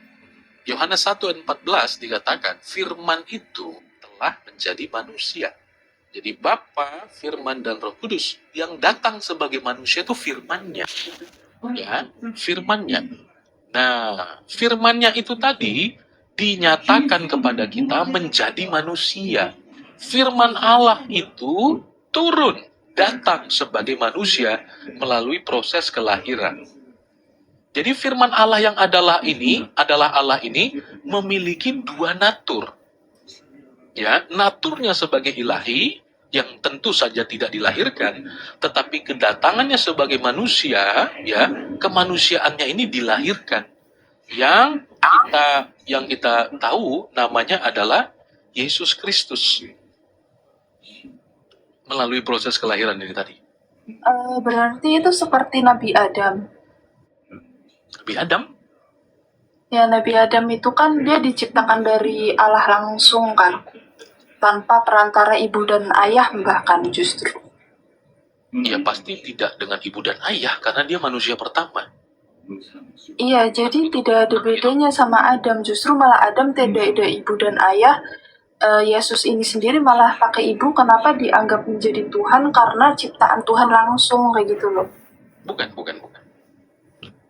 Yohanes 1 ayat 14 dikatakan, Firman itu telah menjadi manusia. Jadi Bapa, Firman, dan Roh Kudus yang datang sebagai manusia itu Firman-Nya. Ya, Firman-Nya. Nah, Firman-Nya itu tadi dinyatakan kepada kita menjadi manusia. Firman Allah itu turun, datang sebagai manusia melalui proses kelahiran. Jadi firman Allah yang adalah Allah ini memiliki dua natur. Ya, naturnya sebagai ilahi yang tentu saja tidak dilahirkan, tetapi kedatangannya sebagai manusia, ya, kemanusiaannya ini dilahirkan. Yang kita tahu namanya adalah Yesus Kristus melalui proses kelahiran ini tadi. Berarti itu seperti Nabi Adam. Nabi Adam? Ya, Nabi Adam itu kan dia diciptakan dari Allah langsung kan, tanpa perantara ibu dan ayah bahkan justru. Ya pasti tidak dengan ibu dan ayah, karena dia manusia pertama. Iya, jadi tidak ada bedanya sama Adam. Justru malah Adam tidak ada ibu dan ayah. Yesus ini sendiri malah pakai ibu. Kenapa dianggap menjadi Tuhan? Karena ciptaan Tuhan langsung kayak gitu loh.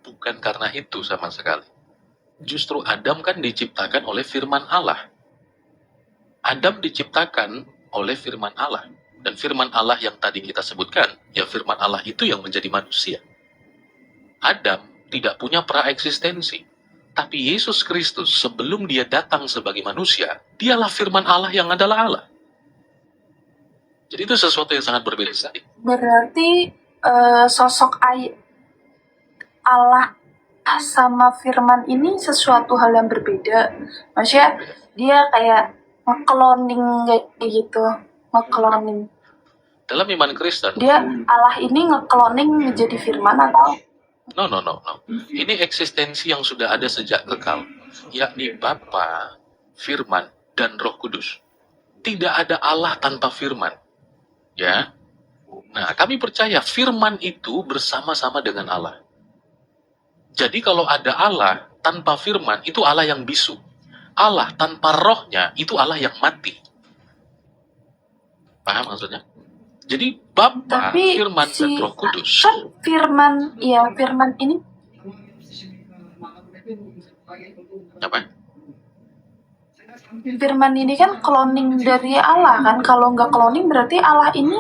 Bukan karena itu sama sekali. Justru Adam kan diciptakan oleh firman Allah. Adam diciptakan oleh firman Allah. Dan firman Allah yang tadi kita sebutkan, ya firman Allah itu yang menjadi manusia. Adam tidak punya praeksistensi. Tapi Yesus Kristus sebelum dia datang sebagai manusia, dialah firman Allah yang adalah Allah. Jadi itu sesuatu yang sangat berbeda sekali. Berarti sosok Allah sama firman ini sesuatu hal yang berbeda. Maksudnya dia kayak nge-cloning kayak gitu. Nge-cloning. Dalam iman Kristen, Dia Allah ini nge-cloning menjadi firman atau? No. Ini eksistensi yang sudah ada sejak kekal, yakni Bapa, Firman, dan Roh Kudus. Tidak ada Allah tanpa Firman. Ya. Nah, kami percaya Firman itu bersama-sama dengan Allah. Jadi kalau ada Allah tanpa Firman, itu Allah yang bisu. Allah tanpa rohnya, itu Allah yang mati. Paham maksudnya? Jadi Bapa, Tapi Firman, dan Roh Kudus. kan firman ini Apa? Firman ini kan cloning dari Allah kan. Kalau nggak cloning berarti Allah ini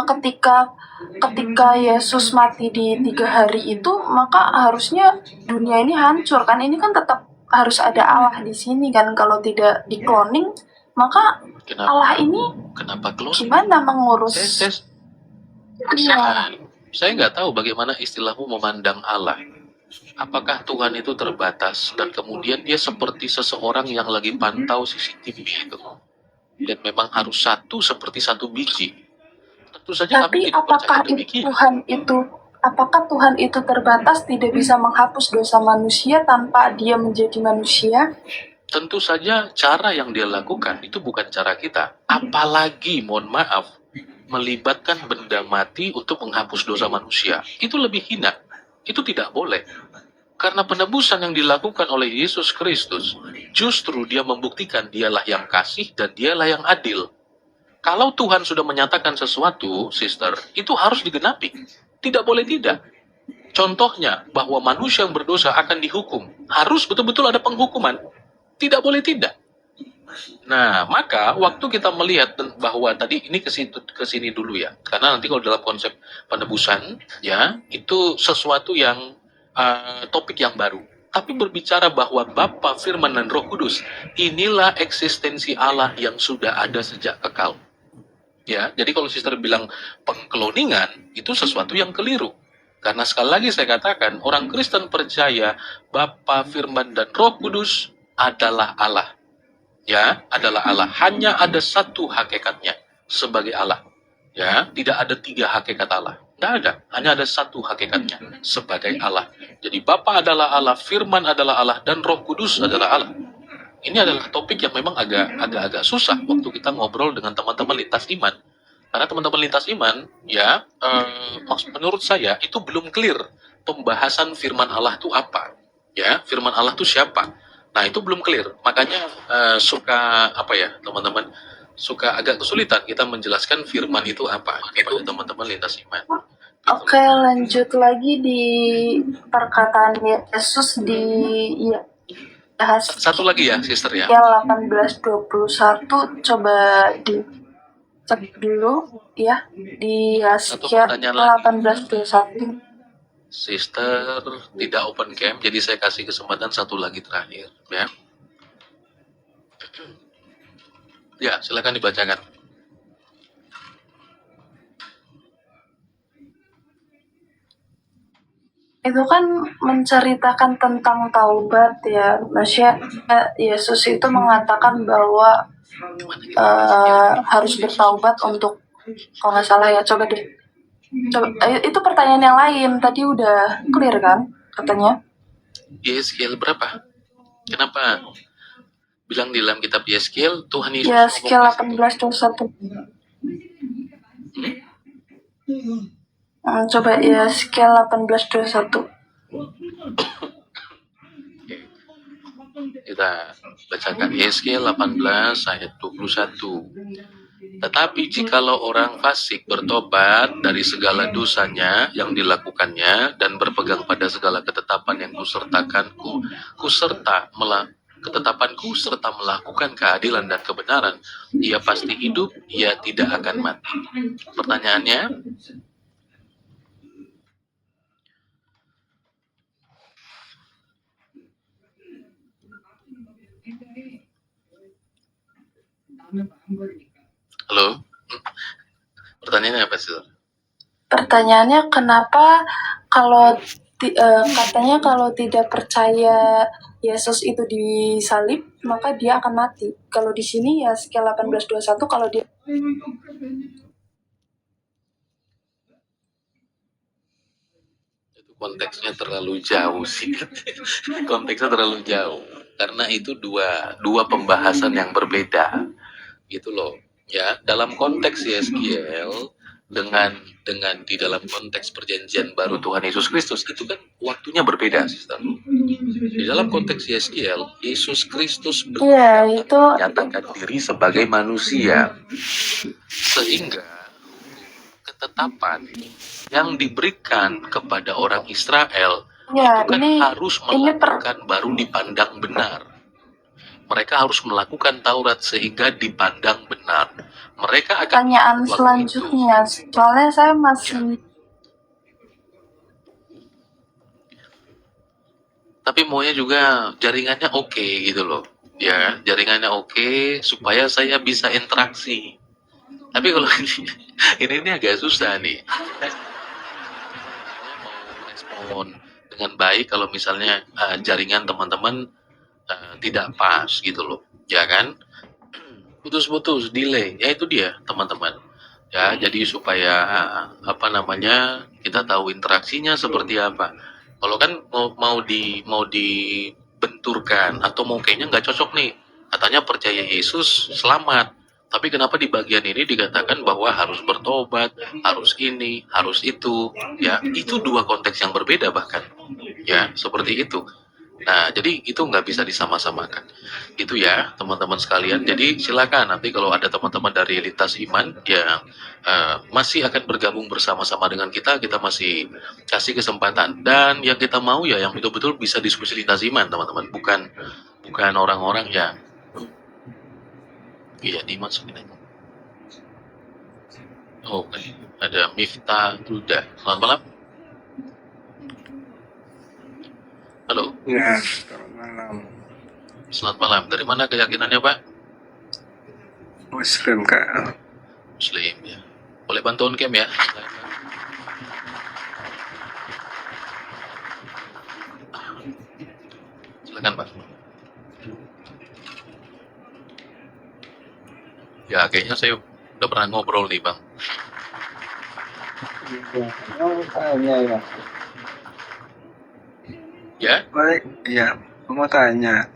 ketika Yesus mati di 3 hari itu, maka harusnya dunia ini hancur kan. Ini kan tetap harus ada Allah di sini kan. Kalau tidak di cloning, maka Kenapa? Allah ini Kenapa close? gimana mengurus? Iya. Saya nggak tahu bagaimana istilahmu memandang Allah. Apakah Tuhan itu terbatas dan kemudian dia seperti seseorang yang lagi pantau CCTV itu, dan memang harus satu seperti satu biji? Tentu saja Tapi kami tidak percaya demikian. apakah Tuhan itu terbatas, tidak bisa menghapus dosa manusia tanpa dia menjadi manusia? Tentu saja cara yang dia lakukan itu bukan cara kita. Apalagi, mohon maaf, melibatkan benda mati untuk menghapus dosa manusia. Itu lebih hina. Itu tidak boleh. Karena penebusan yang dilakukan oleh Yesus Kristus, justru dia membuktikan dialah yang kasih dan dialah yang adil. Kalau Tuhan sudah menyatakan sesuatu, sister, itu harus digenapi. Tidak boleh tidak. Contohnya, bahwa manusia yang berdosa akan dihukum. Harus betul-betul ada penghukuman. Tidak boleh tidak. Nah, maka waktu kita melihat bahwa tadi ini ke sini dulu ya. Karena nanti kalau dalam konsep penebusan, ya, itu sesuatu yang topik yang baru. Tapi berbicara bahwa Bapa, Firman, dan Roh Kudus, inilah eksistensi Allah yang sudah ada sejak kekal. Ya, jadi kalau sister bilang pengkloningan itu sesuatu yang keliru. Karena sekali lagi saya katakan, orang Kristen percaya Bapa, Firman, dan Roh Kudus adalah Allah. Ya, adalah Allah. Hanya ada satu hakikatnya sebagai Allah. Ya, tidak ada tiga hakikat Allah. Tidak ada. Hanya ada satu hakikatnya sebagai Allah. Jadi Bapa adalah Allah, Firman adalah Allah, dan Roh Kudus adalah Allah. Ini adalah topik yang memang agak susah waktu kita ngobrol dengan teman-teman lintas iman. Karena teman-teman lintas iman, ya, menurut saya itu belum clear pembahasan firman Allah itu apa. Ya, firman Allah itu siapa. Nah, itu belum clear. Makanya suka apa ya, teman-teman, suka agak kesulitan kita menjelaskan firman itu apa kepada teman-teman lintas iman. Gitu. Oke, lanjut lagi di perkataan Yesus di Satu lagi ya, sister ya. 18:21, coba dicek dulu ya, di Satu Yesaya pertanyaan lagi. 18:21. Sister tidak open cam, jadi saya kasih kesempatan satu lagi terakhir, ya. Ya, silakan dibacakan. Itu kan menceritakan tentang taubat ya, maksudnya Yesus itu mengatakan bahwa harus bertaubat untuk, kalau nggak salah ya, coba itu pertanyaan yang lain, tadi udah clear kan katanya. Yeskiel berapa? Kenapa bilang di dalam kitab Yeskiel Tuhan Yesus Yeskiel ngomong 18:21. Coba Yeskiel 18:21. Kita bacakan Yeskiel 18 ayat 21. Tetapi jikalau orang fasik bertobat dari segala dosanya yang dilakukannya dan berpegang pada segala ketetapan yang ketetapanku serta melakukan keadilan dan kebenaran, ia pasti hidup, ia tidak akan mati. Pertanyaannya, halo? Pertanyaannya apa sih? Pertanyaannya kenapa katanya kalau tidak percaya Yesus itu disalib, maka dia akan mati. Kalau di sini ya Yeskiel 18:21, kalau dia Itu konteksnya terlalu jauh sih. Konteksnya terlalu jauh. Karena itu dua pembahasan yang berbeda. Gitu loh. Ya, dalam konteks Yeskiel dengan di dalam konteks perjanjian baru Tuhan Yesus Kristus itu kan waktunya berbeda, sister. Di dalam konteks Yeskiel, Yesus Kristus menyatakan diri sebagai manusia, sehingga ketetapan yang diberikan kepada orang Israel ya, itu kan ini harus melakukan baru dipandang benar. Mereka harus melakukan Taurat sehingga dipandang benar. Mereka akan pertanyaan selanjutnya, soalnya saya masih tapi maunya juga jaringannya oke gitu loh. Ya, jaringannya oke supaya saya bisa interaksi. Tapi kalau ini agak susah nih. Mau respon dengan baik kalau misalnya jaringan teman-teman tidak pas gitu loh, ya kan? Putus-putus, delay, ya itu dia teman-teman. Ya, jadi supaya kita tahu interaksinya seperti apa. Kalau kan mau dibenturkan atau mau kayaknya nggak cocok nih, katanya percaya Yesus selamat. Tapi kenapa di bagian ini dikatakan bahwa harus bertobat, harus ini, harus itu, ya itu dua konteks yang berbeda bahkan, ya seperti itu. Nah, jadi itu nggak bisa disama-samakan. Itu ya, teman-teman sekalian. Jadi silakan nanti kalau ada teman-teman dari lintas iman yang masih akan bergabung bersama-sama dengan kita masih kasih kesempatan. Dan yang kita mau ya, yang betul-betul bisa diskusi lintas iman, teman-teman. Bukan orang-orang yang dimasukin aja. Oke, ada Miftah Ruda. Selamat malam. Halo. Ya, selamat malam. Selamat malam. Dari mana keyakinannya, Pak? Muslim, Kak. Muslim ya. Boleh bantu on cam ya? Silakan Pak. Ya kayaknya saya udah pernah ngobrol nih Bang. Mau tanya ya, Ya, mau tanya,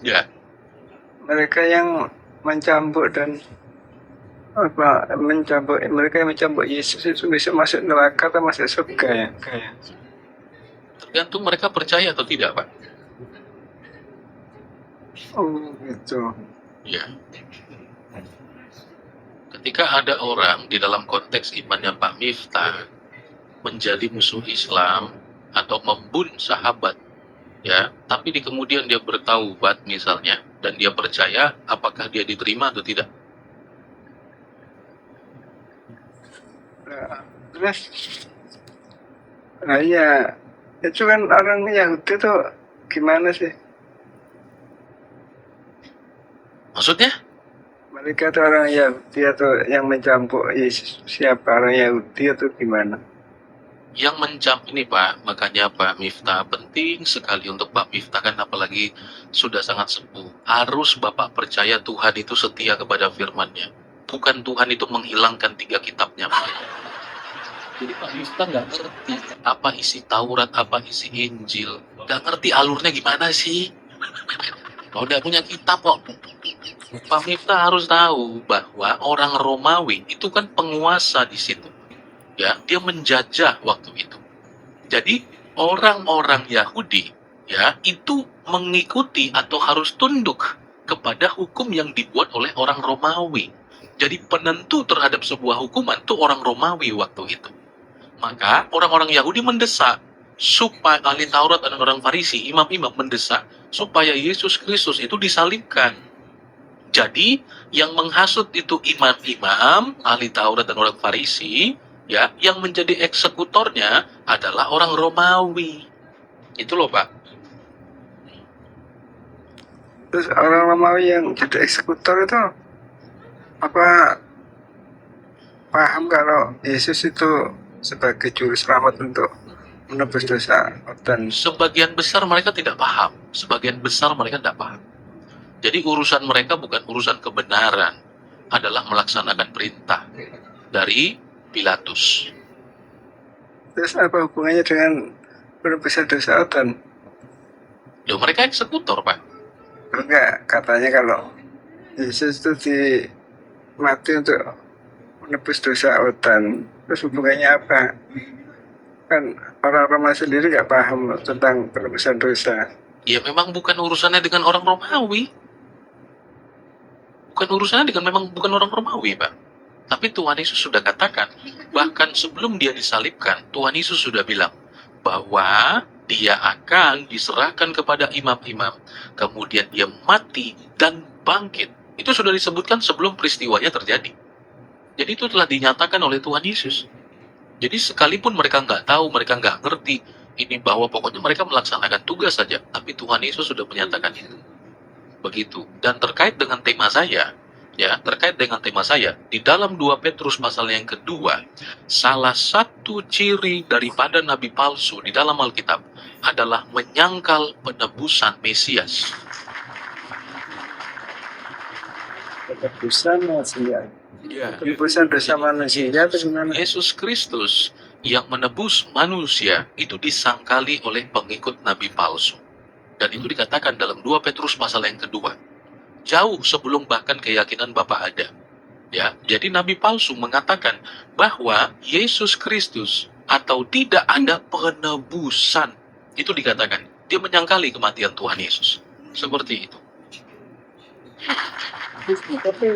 ya. mereka yang mencambuk dan mereka yang mencambuk Yesus itu bisa masuk neraka atau masuk surga ya? Kayak, Tergantung mereka percaya atau tidak Pak. oh gitu. Ya. Ketika ada orang di dalam konteks imannya Pak Miftah menjadi musuh Islam atau membunuh sahabat, ya, tapi di kemudian dia bertaubat misalnya dan dia percaya, apakah dia diterima atau tidak? Nah, terus, nah iya, itu kan orang Yahudi tuh gimana sih? Maksudnya? Mereka tuh orang Yahudi atau yang mencampuk Yesus siapa, orang Yahudi atau gimana? Yang ini Pak, makanya Pak Miftah penting sekali untuk Pak Miftah kan, apalagi sudah sangat sepuh. Harus Bapak percaya Tuhan itu setia kepada firman-Nya. Bukan Tuhan itu menghilangkan 3 kitabnya Pak. Jadi Pak Miftah nggak ngerti apa isi Taurat, apa isi Injil. Nggak ngerti alurnya gimana sih. Kalau udah punya kitab kok. Pak Miftah harus tahu bahwa orang Romawi itu kan penguasa di situ. Ya, dia menjajah waktu itu. Jadi orang-orang Yahudi ya itu mengikuti atau harus tunduk kepada hukum yang dibuat oleh orang Romawi. Jadi penentu terhadap sebuah hukuman itu orang Romawi waktu itu. Maka orang-orang Yahudi mendesak supaya ahli Taurat dan orang Farisi, imam-imam mendesak supaya Yesus Kristus itu disalibkan. Jadi yang menghasut itu imam-imam, ahli Taurat dan orang Farisi, ya, yang menjadi eksekutornya adalah orang Romawi. Itu loh Pak. Terus orang Romawi yang jadi eksekutor itu apa paham kalau Yesus itu sebagai juru selamat untuk menebus dosa dan Sebagian besar mereka tidak paham. Sebagian besar mereka tidak paham. Jadi urusan mereka bukan urusan kebenaran, adalah melaksanakan perintah dari Pilatus. terus apa hubungannya dengan penebusan dosa dan Loh, mereka eksekutor Pak. enggak, katanya kalau Yesus itu mati untuk menebus dosa dan terus hubungannya apa? Kan orang Roma sendiri nggak paham tentang penebusan dosa. Ya memang bukan urusannya dengan orang Romawi. Bukan orang Romawi, Pak. Tapi Tuhan Yesus sudah katakan, bahkan sebelum dia disalibkan, Tuhan Yesus sudah bilang bahwa dia akan diserahkan kepada imam-imam, kemudian dia mati dan bangkit. Itu sudah disebutkan sebelum peristiwanya terjadi. Jadi itu telah dinyatakan oleh Tuhan Yesus. Jadi sekalipun mereka nggak tahu, mereka nggak ngerti ini, bahwa pokoknya mereka melaksanakan tugas saja, tapi Tuhan Yesus sudah menyatakan itu. Begitu. Dan terkait dengan tema saya, di dalam 2 Petrus pasal yang kedua, salah satu ciri daripada nabi palsu di dalam Alkitab adalah menyangkal penebusan Mesias. Penebusan manusia. Ya. Penebusan dosa manusia atau gimana? Yesus Kristus yang menebus manusia itu disangkali oleh pengikut nabi palsu. Dan itu dikatakan dalam 2 Petrus pasal yang kedua. Jauh sebelum bahkan keyakinan Bapa ada. Ya, jadi nabi palsu mengatakan bahwa Yesus Kristus atau tidak ada penebusan. Itu dikatakan. Dia menyangkali kematian Tuhan Yesus. Seperti itu. Tapi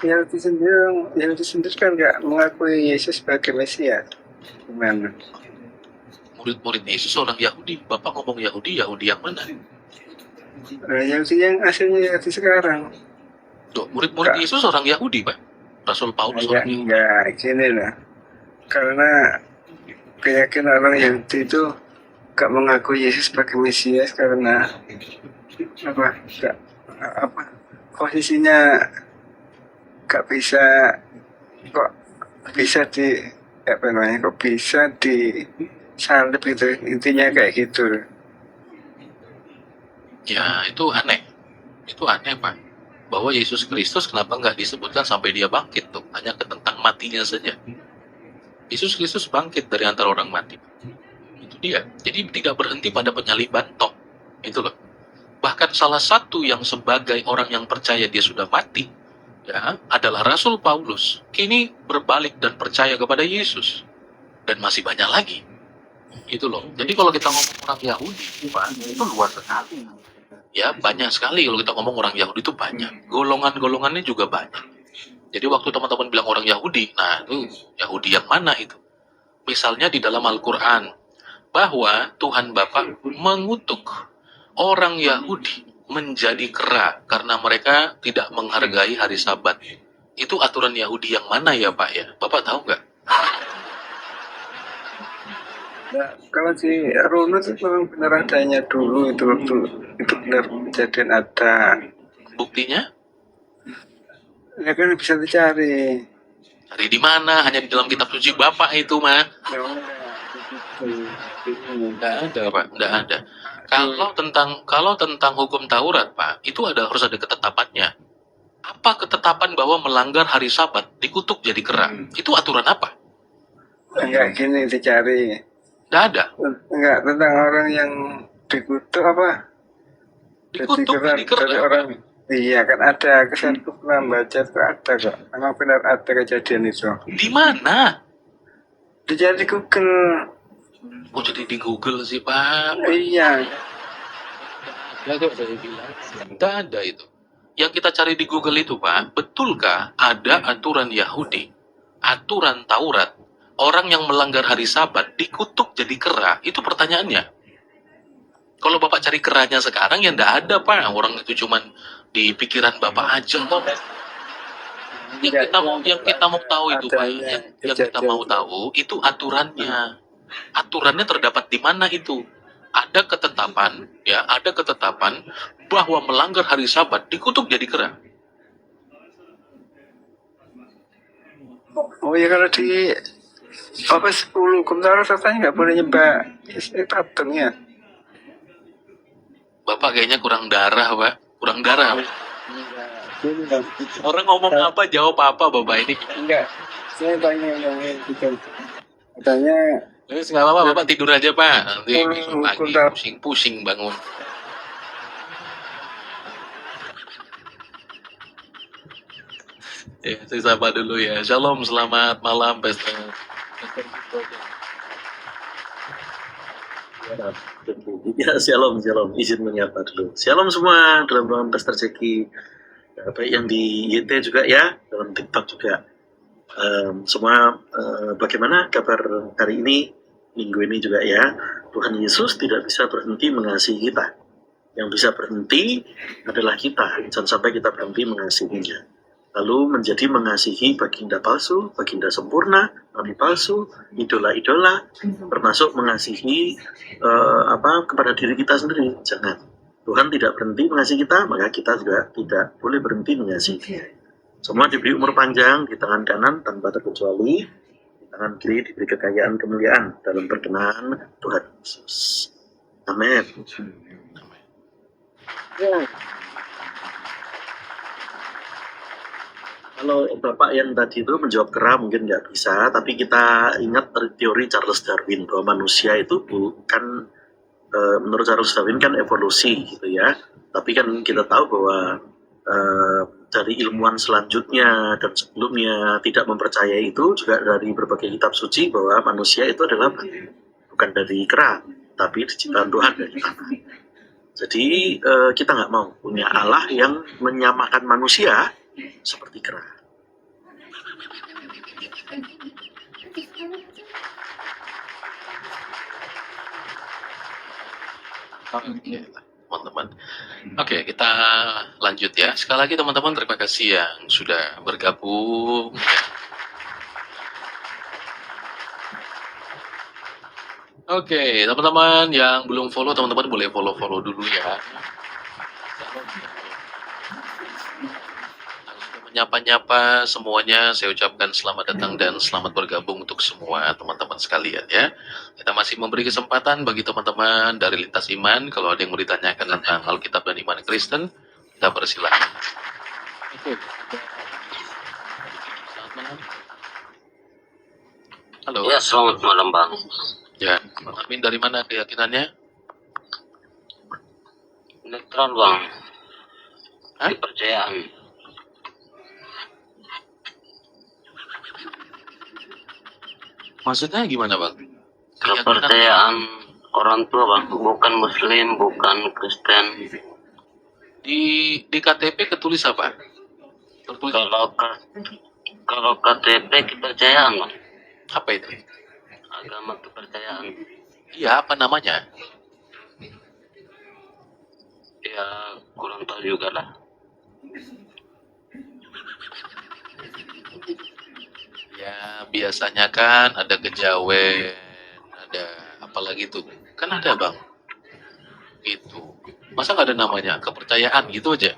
Yahudi sendiri kan nggak mengakui Yesus sebagai Mesias. Gimana? Murid-murid Yesus orang Yahudi. Bapak ngomong Yahudi, Yahudi yang mana? Yahudi yang aslinya Yahudi sekarang. Tuh, murid-murid Yesus orang Yahudi, Pak. Rasul Paulus orang Yahudi. Enggak, gini lah. Karena keyakinan orang Yahudi itu gak mengakui Yesus sebagai Mesias karena posisinya gak bisa, kok bisa di apa namanya, kok bisa disalib gitu, intinya kayak gitu. Ya, itu aneh. Itu aneh, Pak. Bahwa Yesus Kristus kenapa nggak disebutkan sampai dia bangkit tuh? Hanya tentang matinya saja. Yesus Kristus bangkit dari antara orang mati. Itu dia. Jadi tidak berhenti pada penyaliban toh. Itu loh. Bahkan salah satu yang sebagai orang yang percaya dia sudah mati, ya, adalah Rasul Paulus. Kini berbalik dan percaya kepada Yesus. Dan masih banyak lagi. Itu loh. Jadi kalau kita ngomong orang Yahudi, Pak, itu luar sekali. Ya, banyak sekali kalau kita ngomong orang Yahudi itu banyak. Golongan-golongannya juga banyak. Jadi waktu teman-teman bilang orang Yahudi, nah itu Yahudi yang mana itu? Misalnya di dalam Al-Quran, bahwa Tuhan Bapa mengutuk orang Yahudi menjadi kera karena mereka tidak menghargai hari Sabat. Itu aturan Yahudi yang mana ya Pak ya? Bapak tahu nggak? Nah, kalau di runut itu memang benar adanya dulu, itu waktu itu benar kejadian ada. Buktinya? Ya kan bisa dicari. Cari di mana? Hanya di dalam kitab suci Bapak itu mah. Nggak ada Pak, nggak ada. Kalau tentang hukum Taurat Pak, itu harus ada ketetapannya. Apa ketetapan bahwa melanggar hari Sabat dikutuk jadi kera? Itu aturan apa? Enggak gini dicari. Nggak ada. Enggak, tentang orang yang dikutuk apa? Dikutuk jadi kera. Dari orang. Iya kan ada, kesanku pernah baca itu ada kok. Memang benar ada kejadian itu. Di mana? Dicari di Google. Oh jadi di Google sih Pak. Iya. Ya kok saya bilang. Nggak ada itu. Yang kita cari di Google itu Pak, betulkah ada aturan Yahudi, aturan Taurat, orang yang melanggar hari Sabat dikutuk jadi kera? Itu pertanyaannya. Kalau Bapak cari keranya sekarang ya nggak ada Pak. Orang itu cuman di pikiran Bapak aja kok. Yang kita mau tahu itu Pak, yang kita mau tahu itu aturannya. Aturannya terdapat di mana itu? Ada ketetapan, ya, ada ketetapan bahwa melanggar hari Sabat dikutuk jadi kera. Oh ya kalau di apa 10 komentar katanya nggak boleh nyembah patung ya. Bapak kayaknya kurang darah, Pak. Kurang darah. Orang ngomong apa, jawab apa, Bapak ini. Enggak. Saya tanya yang gitu. Katanya Nggak apa-apa, Bapak tidur aja, Pak. Nanti besok pagi Bentar. pusing-pusing bangun. Ya, saya sapa dulu ya. Shalom, selamat malam, Pastor. Ya, shalom, shalom. Izin menyapa dulu. Shalom semua dalam ruangan Pastor Jeki. Baik yang di YT juga ya, dalam TikTok juga. Semua bagaimana kabar hari ini, minggu ini juga ya. Tuhan Yesus tidak bisa berhenti mengasihi kita. Yang bisa berhenti adalah kita. Jangan sampai kita berhenti mengasihinya. Lalu menjadi mengasihi baginda palsu, baginda sempurna, nabi palsu, idola-idola, termasuk mengasihi kepada diri kita sendiri. Jangan. Tuhan tidak berhenti mengasihi kita, maka kita juga tidak boleh berhenti mengasihi Dia. Semua diberi umur panjang di tangan kanan tanpa terkecuali, di tangan kiri diberi kekayaan kemuliaan dalam perkenan Tuhan Yesus. Amin. Kalau Bapak yang tadi itu menjawab kera mungkin nggak bisa, tapi kita ingat teori Charles Darwin bahwa manusia itu bukan, menurut Charles Darwin kan evolusi gitu ya, tapi kan kita tahu bahwa dari ilmuwan selanjutnya dan sebelumnya tidak mempercayai itu, juga dari berbagai kitab suci bahwa manusia itu adalah bukan dari kera, tapi ciptaan Tuhan dari tanah. Jadi kita nggak mau punya Allah yang menyamakan manusia seperti kera. Oke, teman-teman. Oke, kita lanjut ya. Sekali lagi teman-teman, terima kasih yang sudah bergabung. Oke, teman-teman yang belum follow, teman-teman boleh follow dulu ya. menyapa-nyapa semuanya, saya ucapkan selamat datang dan selamat bergabung untuk semua teman-teman sekalian ya. Kita masih memberi kesempatan bagi teman-teman dari Lintas Iman, kalau ada yang mau ditanyakan tentang Alkitab dan iman Kristen, kita persilahkan. Oke. Selamat malam. Halo. Ya, selamat malam Bang. Ya, Bang Amin dari mana keyakinannya? Netral Bang, Hah? kepercayaan. Maksudnya gimana Bang? Kepercayaan orang tua Bang, bukan Muslim, bukan Kristen. Di KTP ketulis apa? Tertulis Kalau KTP kepercayaan Bang, apa itu? agama kepercayaan. Iya, apa namanya? Ya, kurang tahu juga lah. Ya, biasanya kan ada kejawen, ada apalagi tuh. Kan ada Bang. Itu. Masa nggak ada namanya? Kepercayaan gitu aja.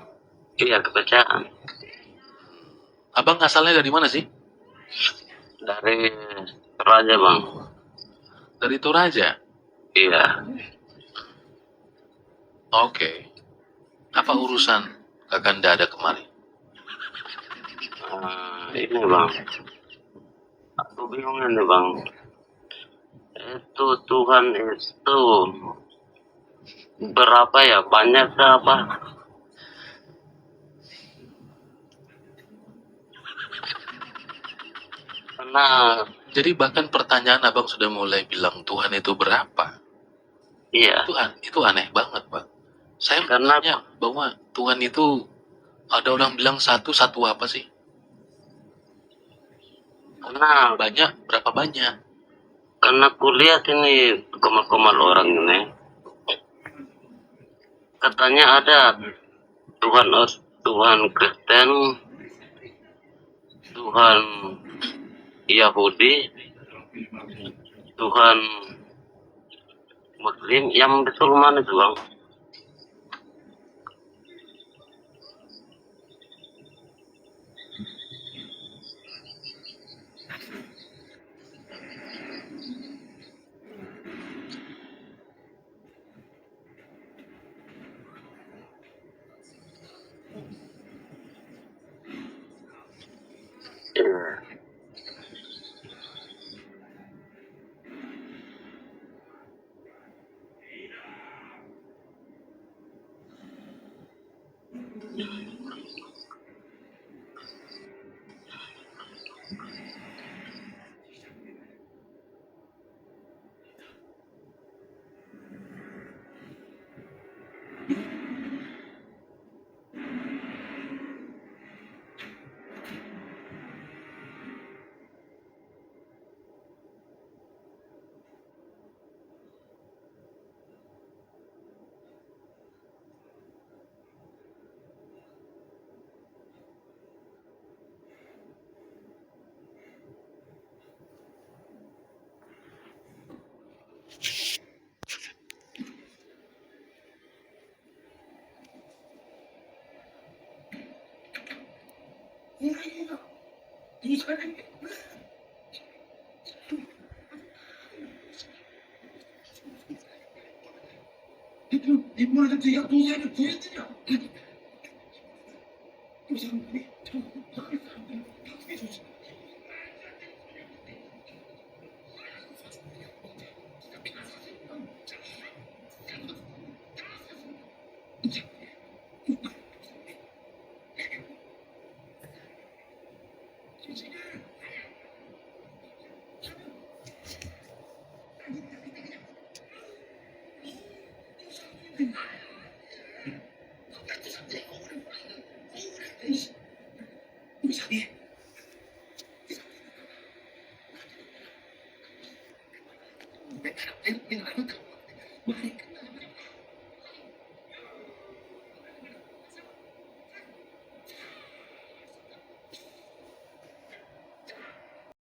Iya, kepercayaan. Abang asalnya dari mana sih? Dari Raja Bang. Dari Toraja. Iya, Oke. Apa urusan Kakanda ada kemari? ini Bang. Aku bingung ini Bang. Itu Tuhan itu berapa ya? Banyak ke apa? Karena Jadi bahkan pertanyaan abang sudah mulai bilang Tuhan itu berapa? iya, Itu aneh banget Bang. Saya Karena- bertanya bahwa Tuhan itu ada orang bilang satu apa sih? karena Berapa banyak? karena kulihat ini komal-komal orang ini. Katanya ada Tuhan Kristen, Tuhan Yahudi, Tuhan Muslim. Yang betul mana itu Bang?